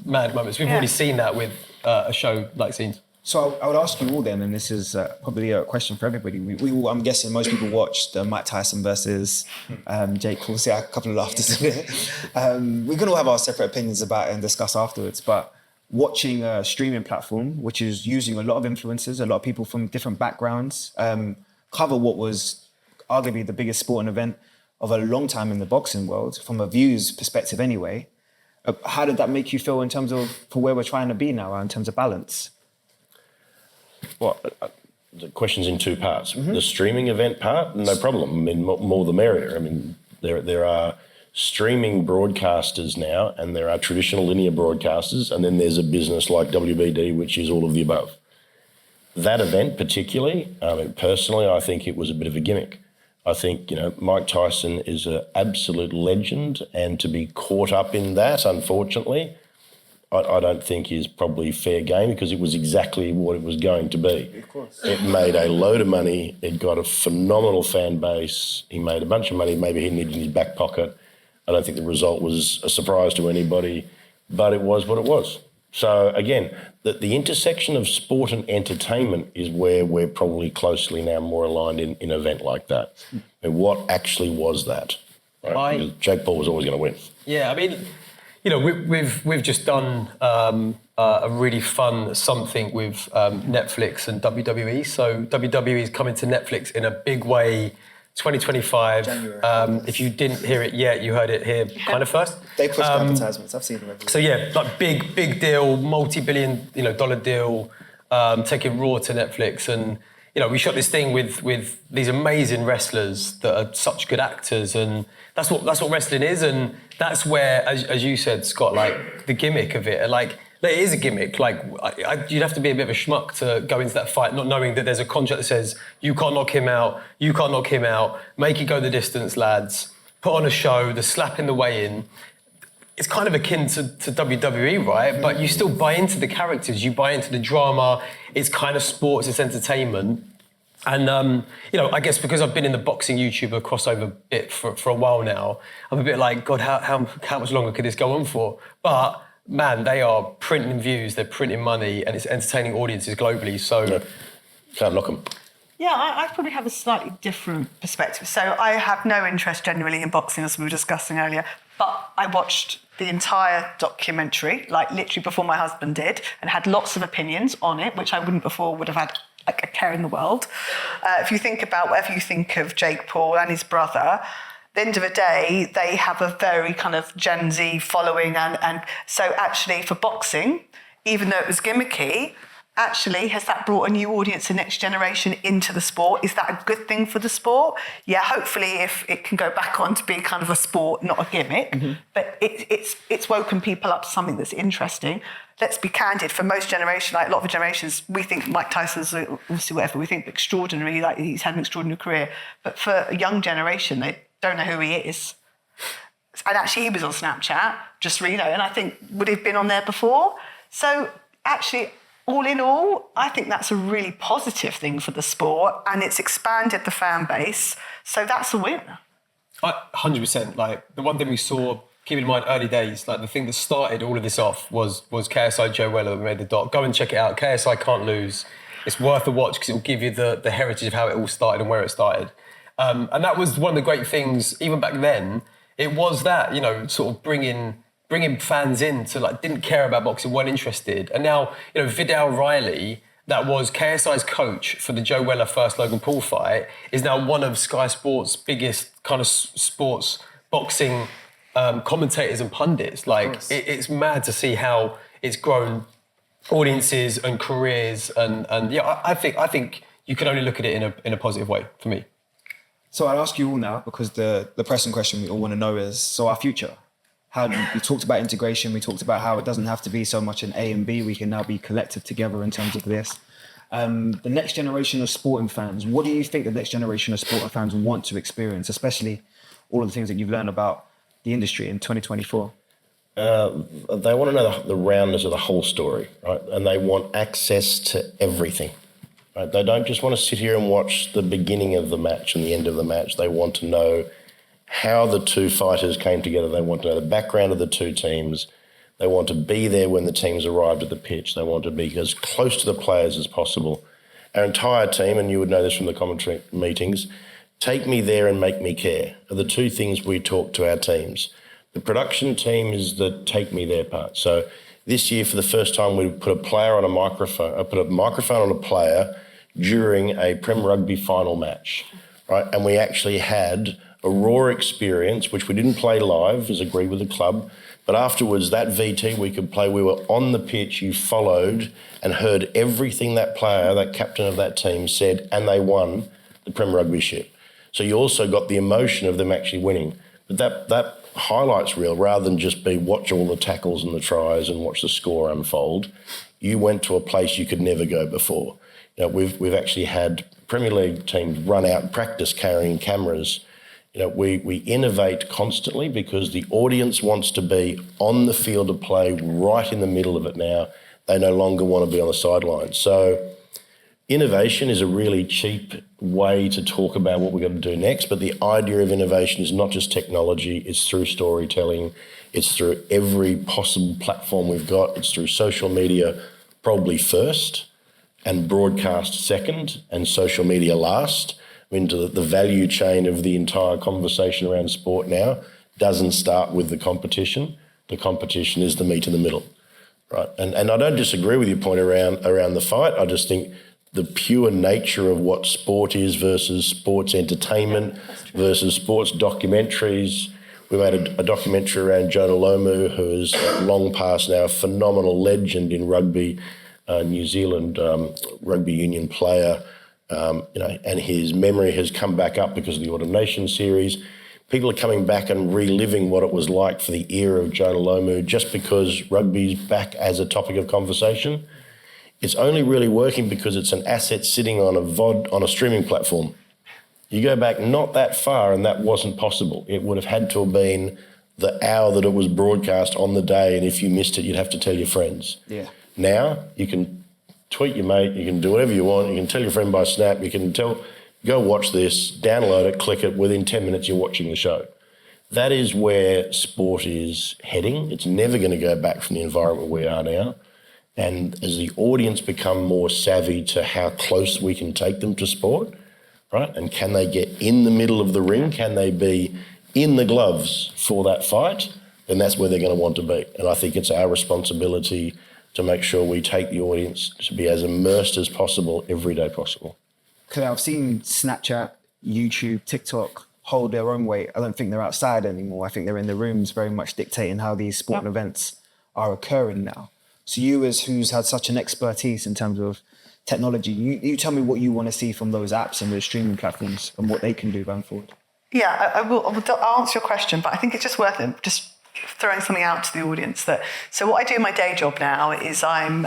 S3: mad moments. We've already seen that with a show like Scenes.
S1: So I would ask you all then, and this is probably a question for everybody. We all, I'm guessing most people watched Mike Tyson versus Jake Paul. See, a couple of laughters in it. We can all have our separate opinions about it and discuss afterwards, but watching a streaming platform, which is using a lot of influencers, a lot of people from different backgrounds, cover what was arguably the biggest sporting event of a long time in the boxing world, from a views perspective anyway. How did that make you feel in terms of for where we're trying to be now in terms of balance?
S2: Well, the question's in two parts. The streaming event part, no problem. I mean, more the merrier. I mean, there are streaming broadcasters now, and there are traditional linear broadcasters, and then there's a business like WBD, which is all of the above. That event particularly, personally, I think it was a bit of a gimmick. I think, Mike Tyson is an absolute legend, and to be caught up in that, unfortunately, I don't think is probably fair game, because it was exactly what it was going to be. Of course. It made a load of money. It got a phenomenal fan base. He made a bunch of money maybe he needed in his back pocket. I don't think the result was a surprise to anybody, but it was what it was. So, again, the intersection of sport and entertainment is where we're probably closely now more aligned in an event like that. And what actually was that? Right? Because Jake Paul was always going to win.
S3: Yeah, I mean, we've just done a really fun something with Netflix and WWE. So WWE is coming to Netflix in a big way, 2025. January. If you didn't hear it yet, you heard it here kind of first.
S1: They push advertisements. I've seen them.
S3: So yeah, like big deal, multi-billion dollar deal, taking Raw to Netflix, and we shot this thing with these amazing wrestlers that are such good actors, and that's what wrestling is. And that's where, as you said, Scott, like the gimmick of it, like it is a gimmick. Like you'd have to be a bit of a schmuck to go into that fight not knowing that there's a contract that says you can't knock him out, you can't knock him out, make it go the distance, lads, put on a show, the slap in the weigh-in. It's kind of akin to WWE, right? But you still buy into the characters, you buy into the drama, it's kind of sports, it's entertainment. And, I guess because I've been in the boxing YouTuber crossover bit for a while now, I'm a bit like, God, how much longer could this go on for? But, man, they are printing views, they're printing money, and it's entertaining audiences globally, so
S2: can't knock them.
S4: Yeah, I probably have a slightly different perspective. So I have no interest generally in boxing, as we were discussing earlier, but I watched the entire documentary, like literally before my husband did, and had lots of opinions on it, which I wouldn't before would have had like a care in the world. If you think about whatever you think of Jake Paul and his brother, at the end of the day, they have a very kind of Gen Z following. And so actually for boxing, even though it was gimmicky, actually, has that brought a new audience, the next generation into the sport? Is that a good thing for the sport? Yeah, hopefully if it can go back on to be kind of a sport, not a gimmick. Mm-hmm. But it's woken people up to something that's interesting. Let's be candid, for most generations, like a lot of the generations, we think Mike Tyson's obviously whatever, we think extraordinary, like he's had an extraordinary career. But for a young generation, they don't know who he is. And actually he was on Snapchat, just and I think, would he have been on there before? So actually, all in all, I think that's a really positive thing for the sport, and it's expanded the fan base. So that's a win.
S3: 100%. Like the one thing we saw, keep in mind early days, like the thing that started all of this off was KSI Joe Weller that made the doc. Go and check it out. KSI Can't Lose. It's worth a watch because it will give you the heritage of how it all started and where it started. And that was one of the great things, even back then. It was that, sort of bringing fans in to didn't care about boxing, weren't interested. And now, Vidal Riley, that was KSI's coach for the Joe Weller first Logan Paul fight, is now one of Sky Sports' biggest kind of sports boxing commentators and pundits. It's mad to see how it's grown audiences and careers. And I think you can only look at it in a positive way for me.
S1: So I'll ask you all now, because the pressing question we all want to know is, so our future. We talked about integration, we talked about how it doesn't have to be so much an A and B, we can now be collective together in terms of this. The next generation of sporting fans, what do you think the next generation of sporting fans want to experience, especially all of the things that you've learned about the industry in 2024?
S2: They want to know the roundness of the whole story, right? And they want access to everything. Right? They don't just want to sit here and watch the beginning of the match and the end of the match. They want to know how the two fighters came together. They want to know the background of the two teams. They want to be there when the teams arrived at the pitch. They want to be as close to the players as possible. Our entire team, and you would know this from the commentary meetings, take me there and make me care are the two things we talk to our teams. The production team is the take me there part. So this year, for the first time, we put a player on a microphone. I put a microphone on a player during a Prem Rugby final match, right? And we actually had a raw experience, which we didn't play live, as agreed with the club. But afterwards, that VT we could play, we were on the pitch, you followed and heard everything that player, that captain of that team said, and they won the Prem Rugby ship. So you also got the emotion of them actually winning. But that highlights reel, rather than just be watch all the tackles and the tries and watch the score unfold, you went to a place you could never go before. We've actually had Premier League teams run out and practice carrying cameras. We innovate constantly because the audience wants to be on the field of play, right in the middle of it now. They no longer want to be on the sidelines. So innovation is a really cheap way to talk about what we're going to do next, but the idea of innovation is not just technology, it's through storytelling, it's through every possible platform we've got, it's through social media probably first, and broadcast second, and social media last. Into the value chain of the entire conversation around sport now doesn't start with the competition. The competition is the meat in the middle, right? And I don't disagree with your point around the fight. I just think the pure nature of what sport is versus sports entertainment versus sports documentaries. We made a documentary around Jonah Lomu, who is long past now a phenomenal legend in rugby, New Zealand rugby union player. And his memory has come back up because of the Autumn Nation series. people are coming back and reliving what it was like for the era of Jonah Lomu just because rugby's back as a topic of conversation. It's only really working because it's an asset sitting on a VOD, on a streaming platform. You go back not that far and that wasn't possible. It would have had to have been the hour that it was broadcast on the day, and if you missed it, you'd have to tell your friends.
S1: Yeah.
S2: Now, you can tweet your mate, you can do whatever you want, you can tell your friend by Snap, you can tell, go watch this, download it, click it, within 10 minutes you're watching the show. That is where sport is heading. It's never going to go back from the environment we are now. And as the audience become more savvy to how close we can take them to sport, right? And can they get in the middle of the ring? Can they be in the gloves for that fight? Then that's where they're going to want to be. And I think it's our responsibility to make sure we take the audience to be as immersed as possible every day possible.
S1: Because I've seen Snapchat, YouTube, TikTok hold their own weight. I don't think they're outside anymore. I think they're in the rooms very much dictating how these sporting events are occurring now. So you, as who's had such an expertise in terms of technology, you tell me what you want to see from those apps and those streaming platforms and what they can do going forward.
S4: Yeah, I'll answer your question, but I think it's just worth it, just throwing something out to the audience. So what I do in my day job now is I'm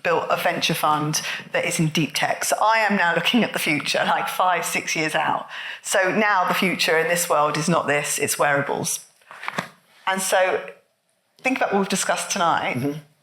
S4: built a venture fund that is in deep tech. So I am now looking at the future, like 5-6 years out. So now the future in this world is not this, it's wearables. And so think about what we've discussed tonight,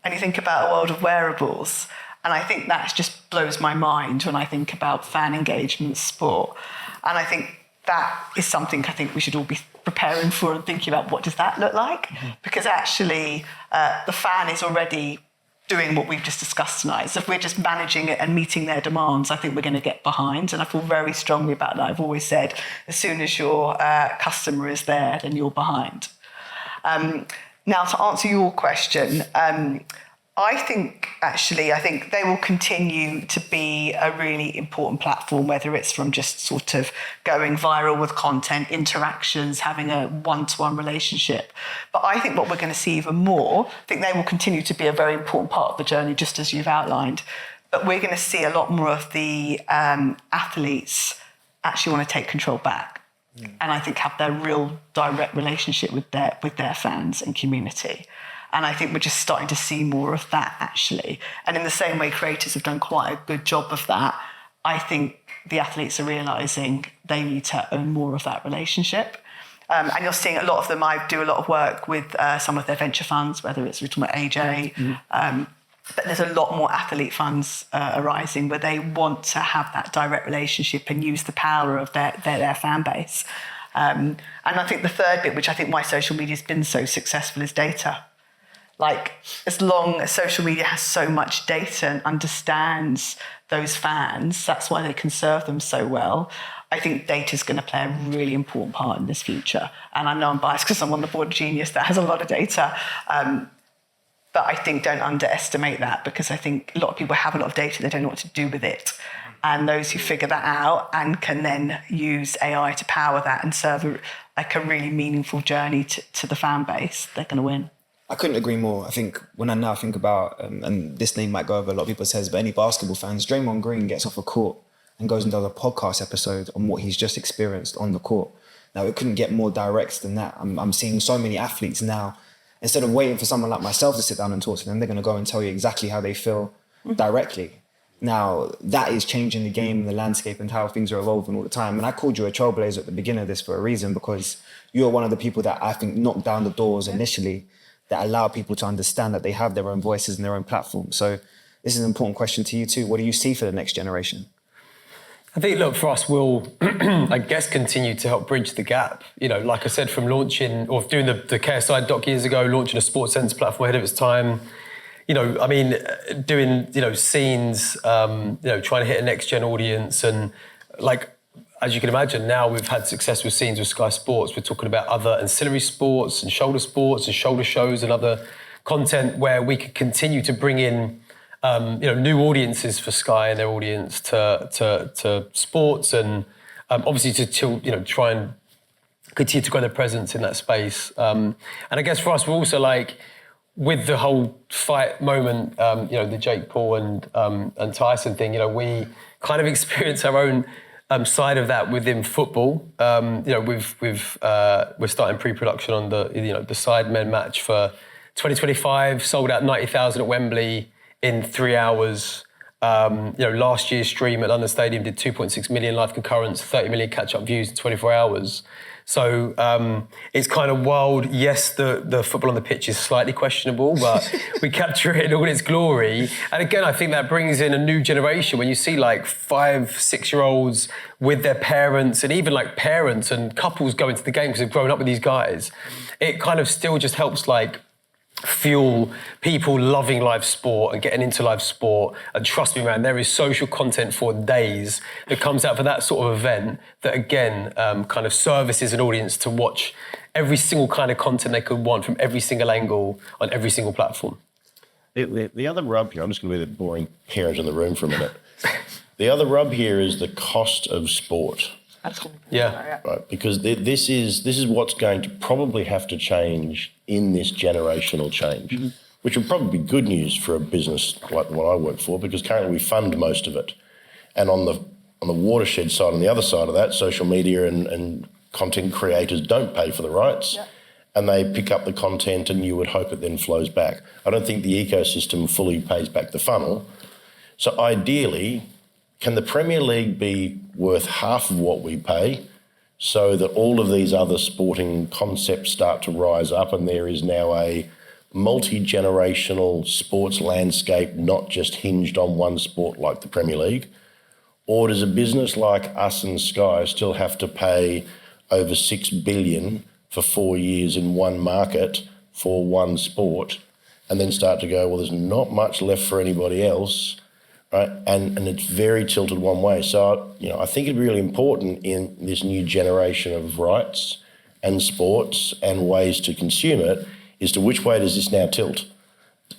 S4: and you think about a world of wearables, and I think that just blows my mind when I think about fan engagement, sport. And I think that is something I think we should all be preparing for and thinking about what does that look like? Because actually the fan is already doing what we've just discussed tonight. So if we're just managing it and meeting their demands, I think we're going to get behind. And I feel very strongly about that. I've always said, as soon as your customer is there, then you're behind. Now, to answer your question, I think they will continue to be a really important platform, whether it's from just sort of going viral with content, interactions, having a one-to-one relationship. But I think what we're going to see even more, I think they will continue to be a very important part of the journey, just as you've outlined. But we're going to see a lot more of the athletes actually want to take control back. And I think have their real direct relationship with their fans and community. And I think we're just starting to see more of that, actually. And in the same way creators have done quite a good job of that, I think the athletes are realising they need to own more of that relationship. And you're seeing a lot of them. I do a lot of work with some of their venture funds, whether it's we're talking about AJ. But there's a lot more athlete funds arising where they want to have that direct relationship and use the power of their fan base. And I think the third bit, which I think why social media has been so successful, is data. Like, as long as social media has so much data and understands those fans, that's why they can serve them so well. I think data is going to play a really important part in this future. And I know I'm biased because I'm on the board of Genius that has a lot of data. But I think don't underestimate that, because I think a lot of people have a lot of data, they don't know what to do with it. And those who figure that out and can then use AI to power that and serve a really meaningful journey to the fan base, they're going to win.
S1: I couldn't agree more. I think when I now think about, and this name might go over a lot of people's heads, but any basketball fans, Draymond Green gets off a court and goes and does a podcast episode on what he's just experienced on the court. Now, it couldn't get more direct than that. I'm seeing so many athletes now, instead of waiting for someone like myself to sit down and talk to them, they're going to go and tell you exactly how they feel directly. Now, that is changing the game, the landscape, and how things are evolving all the time. And I called you a trailblazer at the beginning of this for a reason, because you're one of the people that I think knocked down the doors initially that allow people to understand that they have their own voices and their own platform. So this is an important question to you too. What do you see for the next generation?
S3: I think, look, for us, we'll, I guess, continue to help bridge the gap. You know, like I said, from launching or doing the KSI doc years ago, launching a sports sense platform ahead of its time. You know, I mean, doing, you know, scenes, you know, trying to hit a next-gen audience. And like, as you can imagine, now we've had success with scenes with Sky Sports. We're talking about other ancillary sports and shoulder shows and other content where we could continue to bring in you know, new audiences for Sky and their audience to sports, and obviously to you know, try and continue to grow their presence in that space. And I guess for us, we're also like, with the whole fight moment, you know, the Jake Paul and Tyson thing, you know, we kind of experience our own side of that within football. We're starting pre-production on the Sidemen match for 2025. Sold out 90,000 at Wembley in 3 hours. Last year's stream at London Stadium did 2.6 million live concurrents, 30 million catch-up views in 24 hours. So it's kind of wild. Yes, the football on the pitch is slightly questionable, but we capture it in all its glory. And again, I think that brings in a new generation. When you see like 5-6-year-olds with their parents, and even like parents and couples going to the game because they've grown up with these guys, it kind of still just helps like fuel people loving live sport and getting into live sport. And trust me, man, there is social content for days that comes out for that sort of event that, again, kind of services an audience to watch every single kind of content they could want from every single angle on every single platform.
S2: The other rub here, I'm just going to be the boring parent in the room for a minute. The other rub here is the cost of sport.
S3: Yeah.
S2: Right, because this is what's going to probably have to change in this generational change, which will probably be good news for a business like the one I work for, because currently we fund most of it. And on the watershed side, on the other side of that, social media and content creators don't pay for the rights, and they pick up the content, and you would hope it then flows back. I don't think the ecosystem fully pays back the funnel. So ideally, can the Premier League be worth half of what we pay so that all of these other sporting concepts start to rise up and there is now a multi-generational sports landscape not just hinged on one sport like the Premier League? Or does a business like us and Sky still have to pay over $6 billion for 4 years in one market for one sport and then start to go, well, there's not much left for anybody else? Right, and it's very tilted one way. So, I think it'd be really important in this new generation of rights and sports and ways to consume it is to which way does this now tilt?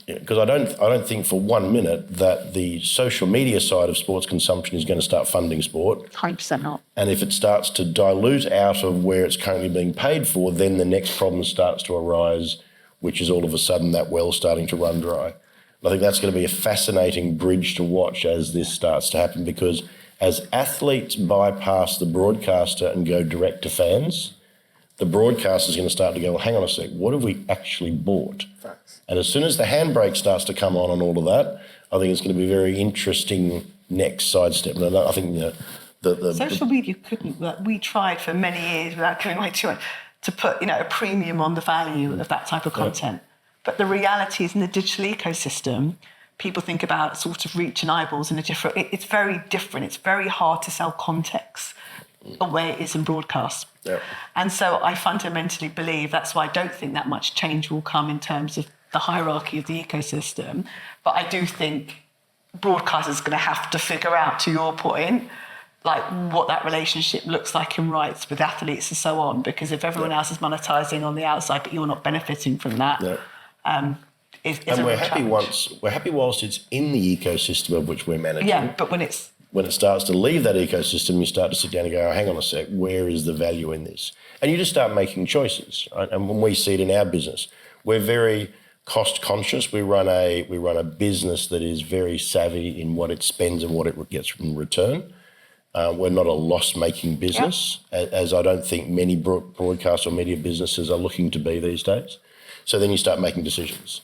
S2: Because I don't think for 1 minute that the social media side of sports consumption is going to start funding sport.
S12: 100% not.
S2: And if it starts to dilute out of where it's currently being paid for, then the next problem starts to arise, which is all of a sudden that well starting to run dry. I think that's going to be a fascinating bridge to watch as this starts to happen, because as athletes bypass the broadcaster and go direct to fans, the broadcaster is going to start to go, well, hang on a sec, what have we actually bought? Facts. And as soon as the handbrake starts to come on all of that, I think it's going to be a very interesting next sidestep. And I think the
S4: social media couldn't work. We tried for many years without going way too much to put a premium on the value of that type of content. Yeah. But the reality is in the digital ecosystem, people think about sort of reach and eyeballs in a different... It's very different. It's very hard to sell context the way it is in broadcast. Yeah. And so I fundamentally believe that's why I don't think that much change will come in terms of the hierarchy of the ecosystem. But I do think broadcasters are going to have to figure out, to your point, like what that relationship looks like in rights with athletes and so on. Because if everyone else is monetizing on the outside, but you're not benefiting from that... Yeah.
S2: And we're happy whilst it's in the ecosystem of which we're managing.
S4: Yeah, but when it
S2: starts to leave that ecosystem, you start to sit down and go, oh, hang on a sec, where is the value in this? And you just start making choices, right? And when we see it in our business, we're very cost conscious. We run a business that is very savvy in what it spends and what it gets in return. We're not a loss-making business, as I don't think many broadcast or media businesses are looking to be these days. So then you start making decisions.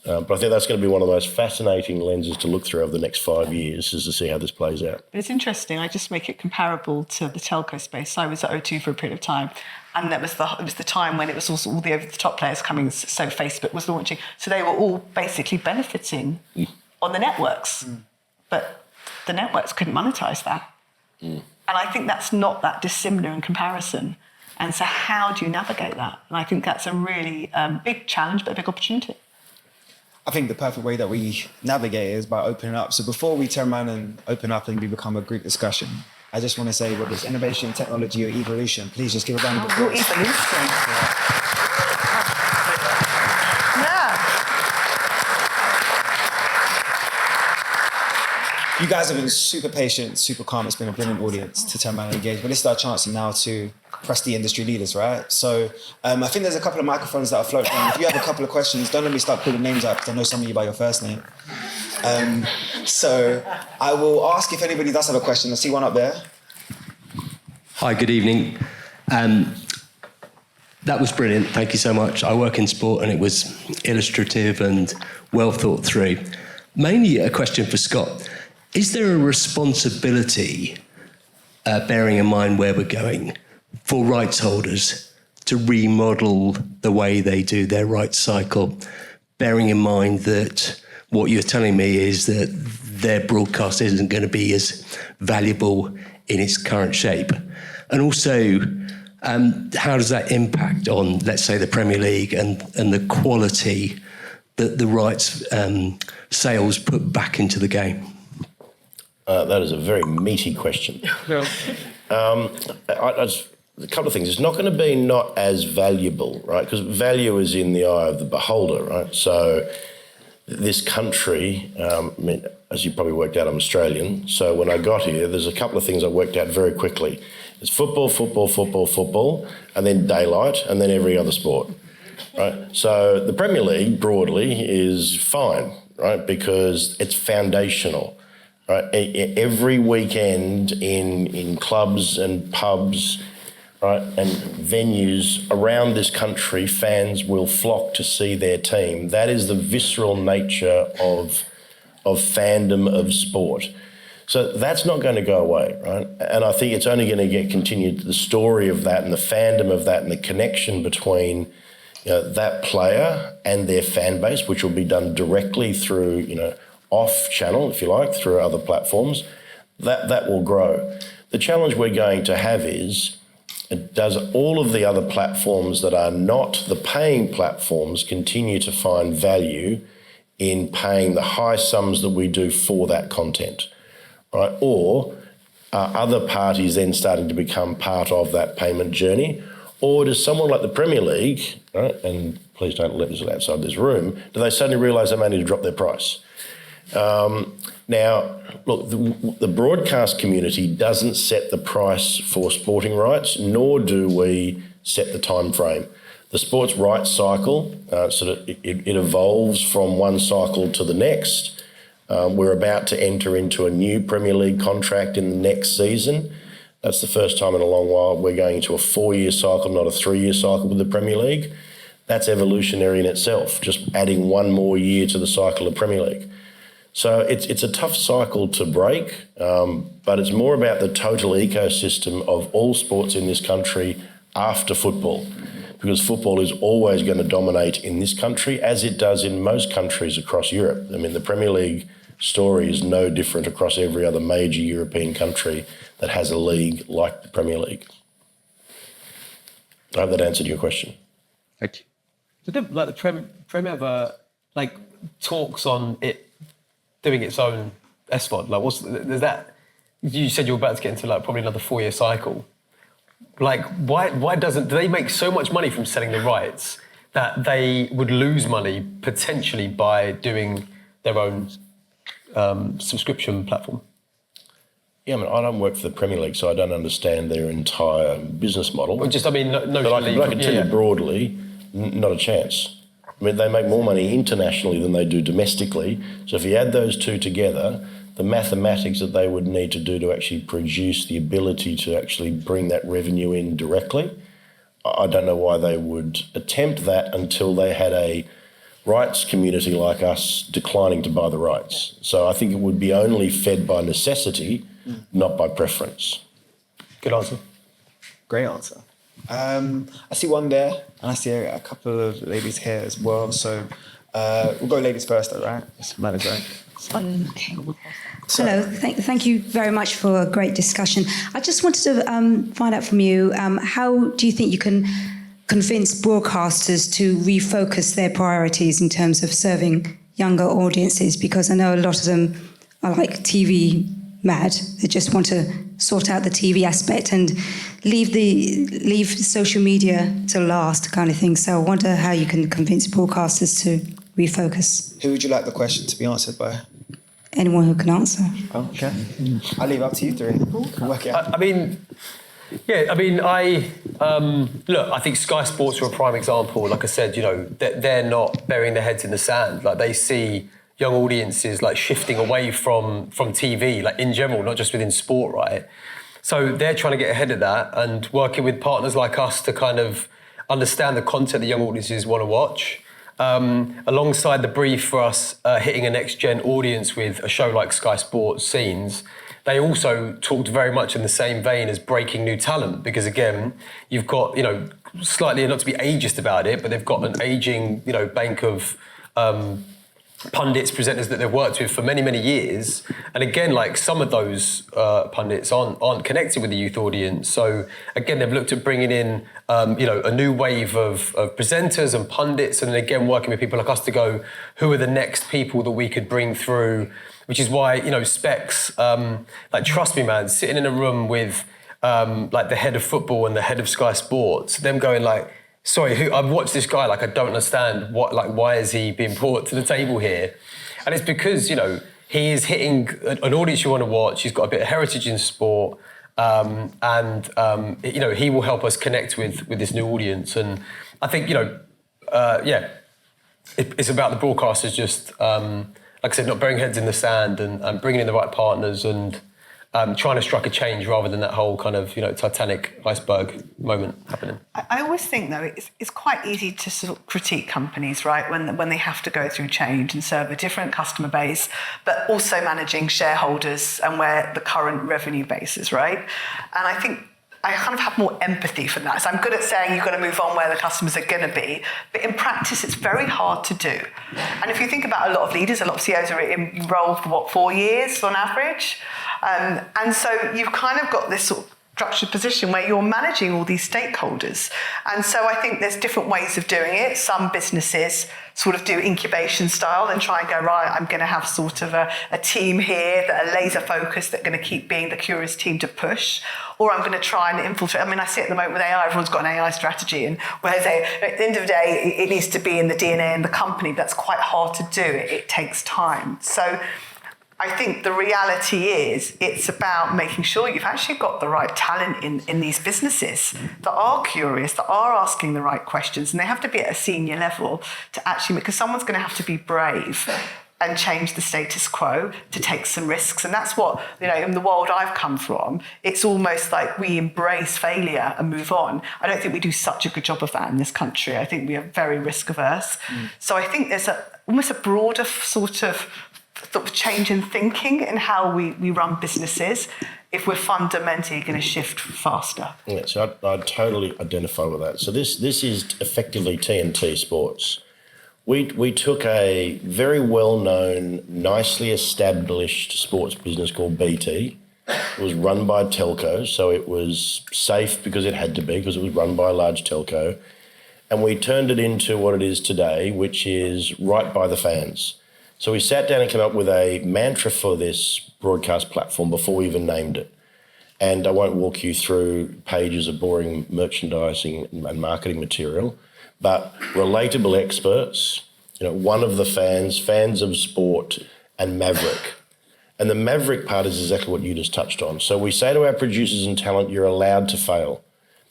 S2: But I think that's going to be one of the most fascinating lenses to look through over the next 5 years, is to see how this plays out.
S4: It's interesting. I just make it comparable to the telco space. I was at O2 for a period of time, and it was the time when it was also all the over-the-top players coming, so Facebook was launching. So they were all basically benefiting on the networks, but the networks couldn't monetize that. And I think that's not that dissimilar in comparison. And so how do you navigate that? And I think that's a really big challenge, but a big opportunity.
S1: I think the perfect way that we navigate is by opening up. So before we turn around and open up and we become a group discussion, I just want to say, whether it's innovation, technology, or evolution, please just give a round of applause.
S4: Evolution.
S1: You guys have been super patient, super calm. It's been a brilliant audience to turn around and engage. But this is our chance now to press the industry leaders, right? So I think there's a couple of microphones that are floating around. If you have a couple of questions, don't let me start calling names out, because I know some of you by your first name. So I will ask if anybody does have a question. I see one up there.
S12: Hi, good evening. That was brilliant. Thank you so much. I work in sport and it was illustrative and well thought through. Mainly a question for Scott. Is there a responsibility, bearing in mind where we're going, for rights holders to remodel the way they do their rights cycle, bearing in mind that what you're telling me is that their broadcast isn't going to be as valuable in its current shape? And also, how does that impact on, let's say, the Premier League and the quality that the rights sales put back into the game?
S2: That is a very meaty question. A couple of things. It's not going to be not as valuable, right? Because value is in the eye of the beholder, right? So this country, as you probably worked out, I'm Australian. So when I got here, there's a couple of things I worked out very quickly. It's football, football, football, football, and then daylight, and then every other sport, right? So the Premier League, broadly, is fine, right? Because it's foundational, right? Every weekend in clubs and pubs, right, and venues around this country, fans will flock to see their team. That is the visceral nature of fandom of sport. So that's not going to go away, right? And I think it's only going to get continued, the story of that and the fandom of that and the connection between that player and their fan base, which will be done directly through, off-channel, if you like, through other platforms, that will grow. The challenge we're going to have is, does all of the other platforms that are not the paying platforms continue to find value in paying the high sums that we do for that content, right? Or are other parties then starting to become part of that payment journey? Or does someone like the Premier League, right, and please don't let this outside this room, do they suddenly realise they may need to drop their price? Now, look, the broadcast community doesn't set the price for sporting rights, nor do we set the time frame. The sports rights cycle, so that it evolves from one cycle to the next. We're about to enter into a new Premier League contract in the next season. That's the first time in a long while we're going into a 4-year cycle, not a 3-year cycle with the Premier League. That's evolutionary in itself, just adding one more year to the cycle of Premier League. So it's a tough cycle to break, but it's more about the total ecosystem of all sports in this country after football, because football is always going to dominate in this country, as it does in most countries across Europe. I mean, the Premier League story is no different across every other major European country that has a league like the Premier League. I hope that answered your question.
S12: Thank you.
S3: So the Premier ever talks on it doing its own SVOD? There's that? You said you were about to get into probably another 4-year cycle. Why do they make so much money from selling the rights that they would lose money potentially by doing their own subscription platform?
S2: Yeah, I don't work for the Premier League, so I don't understand their entire business model.
S3: Well, I
S2: can tell you broadly, not a chance. I mean, they make more money internationally than they do domestically. So if you add those two together, the mathematics that they would need to do to actually produce the ability to actually bring that revenue in directly, I don't know why they would attempt that until they had a rights community like us declining to buy the rights. So I think it would be only fed by necessity, not by preference.
S3: Good answer.
S1: Great answer. I see one there, and I see a couple of ladies here as well. So we'll go ladies first, though, right? That is right.
S13: Hello, thank you very much for a great discussion. I just wanted to find out from you, how do you think you can convince broadcasters to refocus their priorities in terms of serving younger audiences? Because I know a lot of them are TV mad. They just want to sort out the TV aspect and leave social media to last, kind of thing. So I wonder how you can convince broadcasters to refocus.
S1: Who would you like the question to be answered by?
S13: Anyone who can answer.
S1: Okay. I'll leave it up to you three. Work it out.
S3: I think Sky Sports are a prime example. Like I said, they're not burying their heads in the sand. They see young audiences shifting away from TV, in general, not just within sport, right? So they're trying to get ahead of that and working with partners like us to kind of understand the content that young audiences want to watch. Alongside the brief for us hitting a next-gen audience with a show like Sky Sports Scenes, they also talked very much in the same vein as breaking new talent, because again, you've got, slightly, not to be ageist about it, but they've got an aging, bank of pundits, presenters that they've worked with for many, many years. And again, like some of those pundits aren't connected with the youth audience. So again, they've looked at bringing in, a new wave of presenters and pundits, and then again, working with people like us to go, who are the next people that we could bring through, which is why, Specs, trust me, man, sitting in a room with the head of football and the head of Sky Sports, them going like, sorry, I've watched this guy, I don't understand why is he being brought to the table here? And it's because, he is hitting an audience you want to watch. He's got a bit of heritage in sport, he will help us connect with this new audience. And I think, it's about the broadcasters just, like I said, not burying heads in the sand and bringing in the right partners and trying to strike a change rather than that whole kind of, Titanic iceberg moment happening.
S4: I always think, though, it's quite easy to sort of critique companies, right, when they have to go through change and serve a different customer base, but also managing shareholders and where the current revenue base is, right? And I think I kind of have more empathy for that. So I'm good at saying you've got to move on where the customers are going to be, but in practice, it's very hard to do. And if you think about a lot of leaders, a lot of CEOs are enrolled for 4 years on average? And so you've kind of got this sort of structured position where you're managing all these stakeholders. And so I think there's different ways of doing it. Some businesses sort of do incubation style and try and go, right, I'm going to have sort of a team here that are laser focused, that are going to keep being the curious team to push. Or I'm going to try and infiltrate. I mean, I see at the moment with AI, everyone's got an AI strategy. And whereas at the end of the day, it needs to be in the DNA and the company. That's quite hard to do. It takes time. So I think the reality is it's about making sure you've actually got the right talent in these businesses that are curious, that are asking the right questions, and they have to be at a senior level to actually, because someone's going to have to be brave and change the status quo to take some risks. And that's what, in the world I've come from, it's almost like we embrace failure and move on. I don't think we do such a good job of that in this country. I think we are very risk averse. So I think there's almost a broader sort of change in thinking in how we run businesses if we're fundamentally going to shift faster.
S2: Yeah, so I totally identify with that. So this is effectively TNT Sports. We took a very well-known, nicely established sports business called BT. It was run by telcos, so it was safe because it had to be, because it was run by a large telco. And we turned it into what it is today, which is right by the fans. So we sat down and came up with a mantra for this broadcast platform before we even named it. And I won't walk you through pages of boring merchandising and marketing material, but relatable experts, one of the fans of sport, and Maverick. And the Maverick part is exactly what you just touched on. So we say to our producers and talent, you're allowed to fail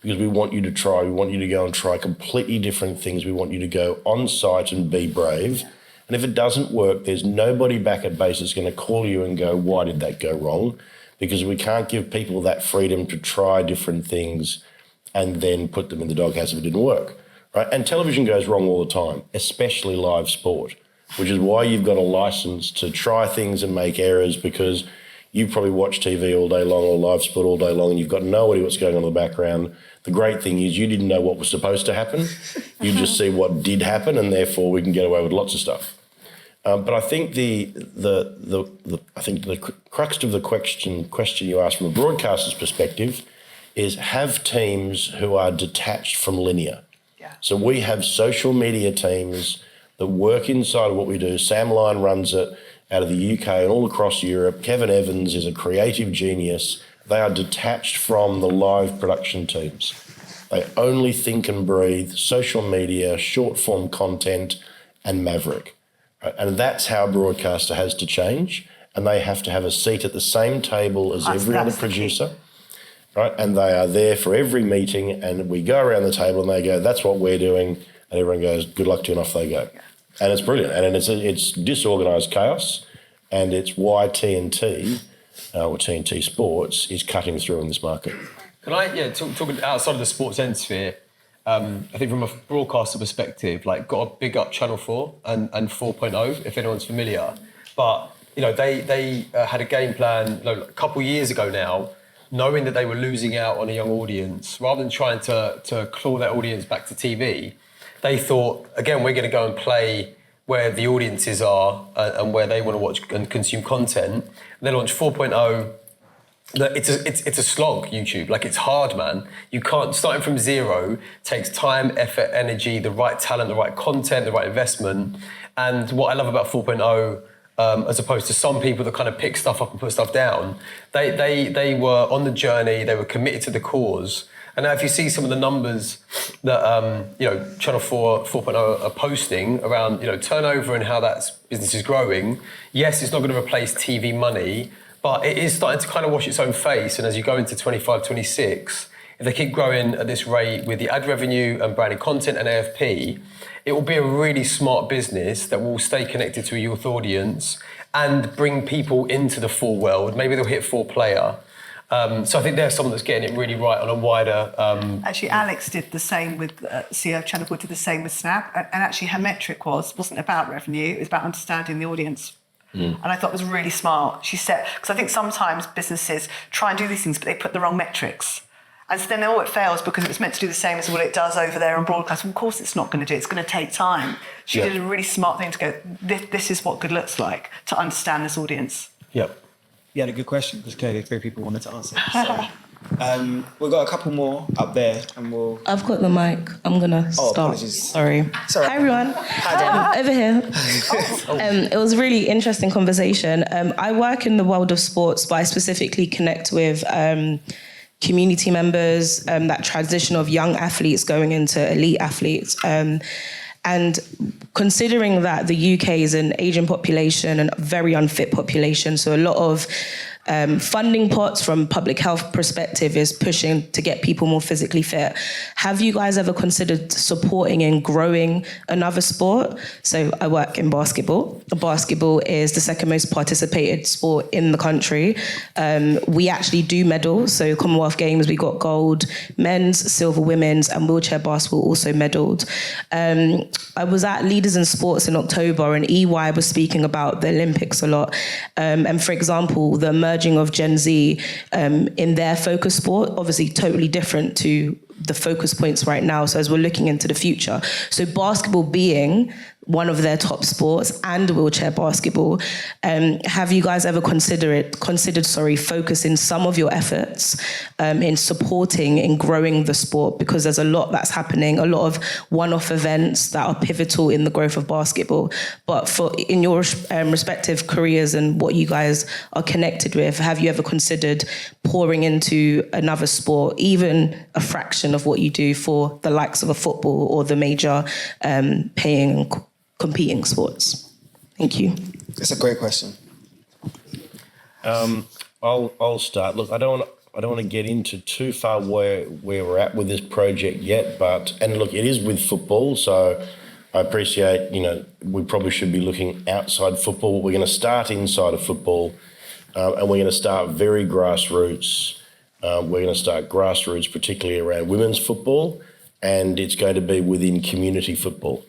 S2: because we want you to try. We want you to go and try completely different things. We want you to go on site and be brave. And if it doesn't work, there's nobody back at base that's going to call you and go, why did that go wrong? Because we can't give people that freedom to try different things and then put them in the doghouse if it didn't work, right? And television goes wrong all the time, especially live sport, which is why you've got a license to try things and make errors, because you probably watch TV all day long or live sport all day long and you've got no idea what's going on in the background. The great thing is you didn't know what was supposed to happen. You just see what did happen, and therefore we can get away with lots of stuff. But I think the crux of the question you asked from a broadcaster's perspective is, have teams who are detached from linear. Yeah. So we have social media teams that work inside of what we do. Sam Lyon runs it out of the UK and all across Europe. Kevin Evans is a creative genius. They are detached from the live production teams. They only think and breathe social media, short form content, and Maverick. And that's how a broadcaster has to change, and they have to have a seat at the same table as every other producer, right? And they are there for every meeting, and we go around the table and they go, that's what we're doing, and everyone goes, good luck to you, and off they go. And it's brilliant, and it's disorganised chaos, and it's why TNT or TNT Sports is cutting through in this market.
S3: Can I, talking outside of the sports end sphere, I think from a broadcaster perspective, like, got to big up Channel 4 and 4.0, if anyone's familiar. But, they had a game plan a couple of years ago now, knowing that they were losing out on a young audience. Rather than trying to claw that audience back to TV, they thought, again, we're going to go and play where the audiences are and where they want to watch and consume content. And they launched 4.0. It's a slog, YouTube. Like, it's hard, man. You can't, starting from zero takes time, effort, energy, the right talent, the right content, the right investment. And what I love about 4.0, as opposed to some people that kind of pick stuff up and put stuff down, they were on the journey, they were committed to the cause. And now if you see some of the numbers that Channel 4 4.0 are posting around turnover and how that business is growing, yes, it's not going to replace TV money, but it is starting to kind of wash its own face. And as you go into 25, 26, if they keep growing at this rate with the ad revenue and branded content and AFP, it will be a really smart business that will stay connected to a youth audience and bring people into the 4 world. Maybe they'll hit 4 player. So I think there's someone that's getting it really right on a wider...
S4: Actually, Alex did the same with CEO of Channel 4, did the same with Snap. And actually her metric wasn't about revenue, it was about understanding the audience. And I thought it was really smart. She said, because I think sometimes businesses try and do these things, but they put the wrong metrics. And so then it fails because it was meant to do the same as what it does over there on broadcast. Well, of course it's not going to do it. It's going to take time. She did a really smart thing to go, this is what good looks like, to understand this audience.
S3: Yep.
S1: You had a good question, because clearly 3 people wanted to answer. So, we've got a couple more up there, and we'll...
S14: I've got the mic. I'm going to start.
S1: Apologies.
S14: Sorry. Hi, everyone. Hi, over here. It was a really interesting conversation. I work in the world of sports, but I specifically connect with community members, that transition of young athletes going into elite athletes. And considering that the UK is an aging population and a very unfit population, so a lot of funding pots from public health perspective is pushing to get people more physically fit. Have you guys ever considered supporting and growing another sport? So I work in basketball. Basketball is the second most participated sport in the country. We actually do medal. So Commonwealth Games, we got gold, men's, silver women's, and wheelchair basketball also medalled. I was at Leaders in Sports in October, and EY was speaking about the Olympics a lot. And for example, the emerging of Gen Z in their focus sport, obviously totally different to the focus points right now. So as we're looking into the future, so basketball being one of their top sports and wheelchair basketball, have you guys ever considered focusing some of your efforts in supporting and growing the sport? Because there's a lot that's happening, a lot of one-off events that are pivotal in the growth of basketball. But in your respective careers and what you guys are connected with, have you ever considered pouring into another sport, even a fraction of what you do for the likes of a football or the major paying competing sports? Thank you.
S1: It's a great question.
S2: I'll start. Look, I don't want to get into too far where we're at with this project yet, and look, it is with football, so I appreciate, we probably should be looking outside football. We're going to start inside of football, and we're going to start very grassroots. We're going to start grassroots, particularly around women's football, and it's going to be within community football.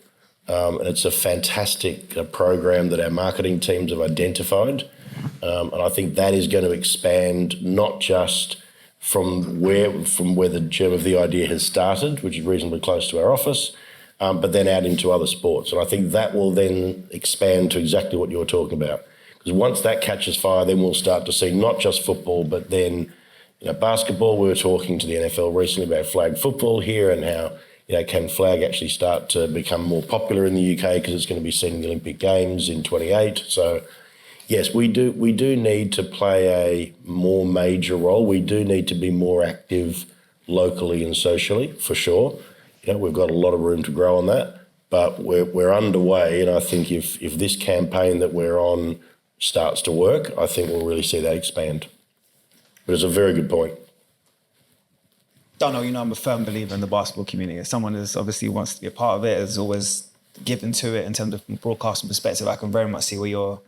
S2: And it's a fantastic program that our marketing teams have identified. And I think that is going to expand not just from where the germ of the idea has started, which is reasonably close to our office, but then out into other sports. And I think that will then expand to exactly what you're talking about. Because once that catches fire, then we'll start to see not just football, but then basketball. We were talking to the NFL recently about flag football here and how can flag actually start to become more popular in the UK because it's going to be seen in the Olympic Games in 28. So, yes, we do need to play a more major role. We do need to be more active locally and socially, for sure. We've got a lot of room to grow on that, but we're underway. And I think if this campaign that we're on starts to work, I think we'll really see that expand. But it's a very good point.
S1: Donald, I'm a firm believer in the basketball community. As someone who obviously wants to be a part of it, has always given to it in terms of from a broadcasting perspective, I can very much see where you're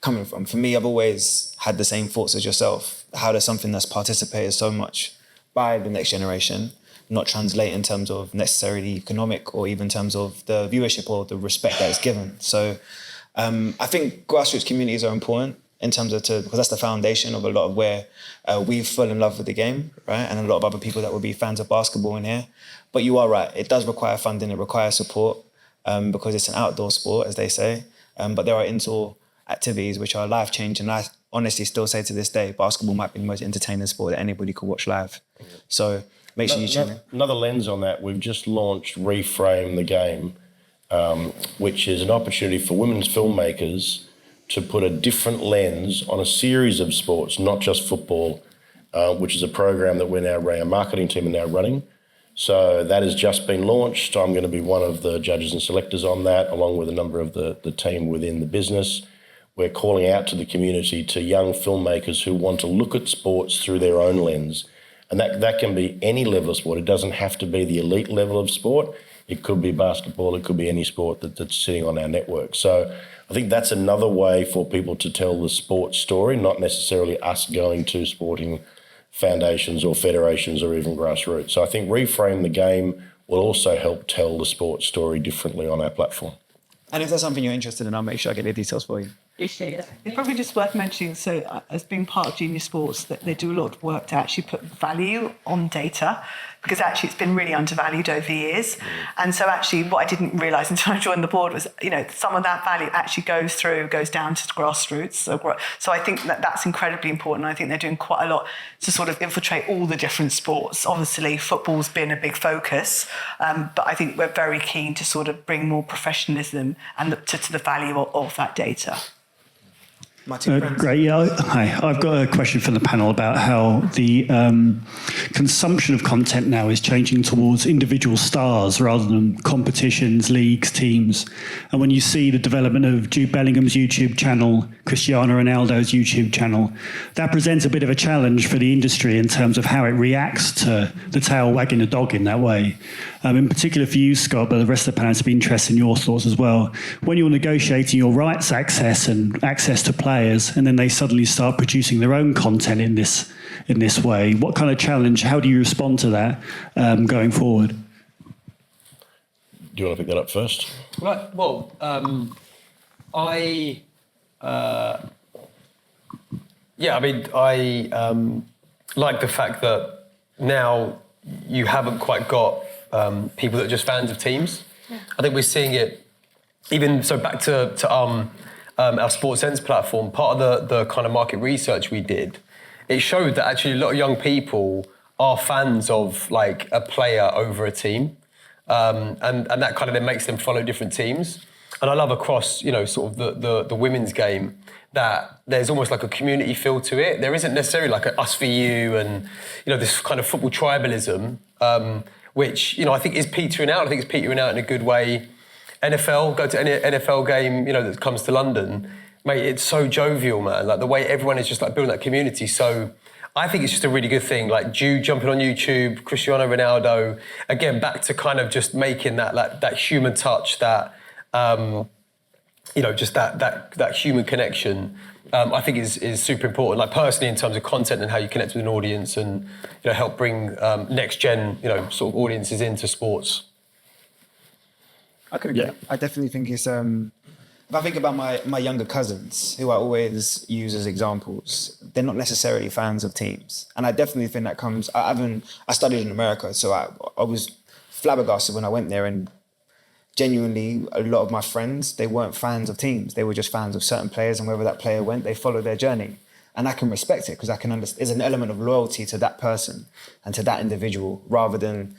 S1: coming from. For me, I've always had the same thoughts as yourself. How does something that's participated so much by the next generation not translate in terms of necessarily economic or even in terms of the viewership or the respect that is given? So I think grassroots communities are important in terms of because that's the foundation of a lot of where we've fallen in love with the game, right? And a lot of other people that will be fans of basketball in here. But you are right, it does require funding, it requires support because it's an outdoor sport, as they say. But there are indoor activities which are life-changing. I honestly still say to this day, basketball might be the most entertaining sport that anybody could watch live. So make sure you tune in.
S2: Another lens on that, we've just launched Reframe the Game, which is an opportunity for women's filmmakers to put a different lens on a series of sports, not just football, which is a program that our marketing team are now running. So that has just been launched. I'm going to be one of the judges and selectors on that, along with a number of the team within the business. We're calling out to the community, to young filmmakers who want to look at sports through their own lens. And that can be any level of sport. It doesn't have to be the elite level of sport. It could be basketball. It could be any sport that's sitting on our network. So I think that's another way for people to tell the sports story, not necessarily us going to sporting foundations or federations or even grassroots. So I think Reframe the Game will also help tell the sports story differently on our platform.
S1: And if there's something you're interested in, I'll make sure I get the details for you.
S4: It's probably just worth mentioning, so as being part of Junior Sports, that they do a lot of work to actually put value on data, because actually it's been really undervalued over the years. And so actually what I didn't realise until I joined the board was, some of that value actually goes down to grassroots. So I think that's incredibly important. I think they're doing quite a lot to sort of infiltrate all the different sports. Obviously, football's been a big focus, but I think we're very keen to sort of bring more professionalism and to the value of that data.
S15: Great. Yeah. Hi. I've got a question for the panel about how the consumption of content now is changing towards individual stars rather than competitions, leagues, teams. And when you see the development of Jude Bellingham's YouTube channel, Cristiano Ronaldo's YouTube channel, that presents a bit of a challenge for the industry in terms of how it reacts to the tail wagging the dog in that way. In particular for you, Scott, but the rest of the panel, to be interested in your thoughts as well. When you're negotiating your rights access and access to players, and then they suddenly start producing their own content in this way, what kind of challenge, how do you respond to that going forward?
S2: Do you want to pick that up first?
S3: Right, well, I like the fact that now you haven't quite got people that are just fans of teams. Yeah. I think we're seeing it, even so back to our Sports Sense platform, part of the kind of market research we did, it showed that actually a lot of young people are fans of like a player over a team. And that kind of then makes them follow different teams. And I love across, sort of the women's game that there's almost like a community feel to it. There isn't necessarily like a us v you and, this kind of football tribalism, which, I think is petering out. I think it's petering out in a good way. NFL, go to any NFL game, that comes to London, mate, it's so jovial, man. Like the way everyone is just like building that community. So I think it's just a really good thing. Like Jude jumping on YouTube, Cristiano Ronaldo, again, back to kind of just making that human touch, that, just that human connection, I think is super important. Like personally, in terms of content and how you connect with an audience and, help bring next gen, sort of audiences into sports.
S1: I could agree. Yeah. I definitely think it's, if I think about my younger cousins, who I always use as examples, they're not necessarily fans of teams. And I definitely think that comes, I studied in America, so I was flabbergasted when I went there, and genuinely a lot of my friends, they weren't fans of teams. They were just fans of certain players, and wherever that player went, they followed their journey. And I can respect it because I can understand, there's an element of loyalty to that person and to that individual rather than,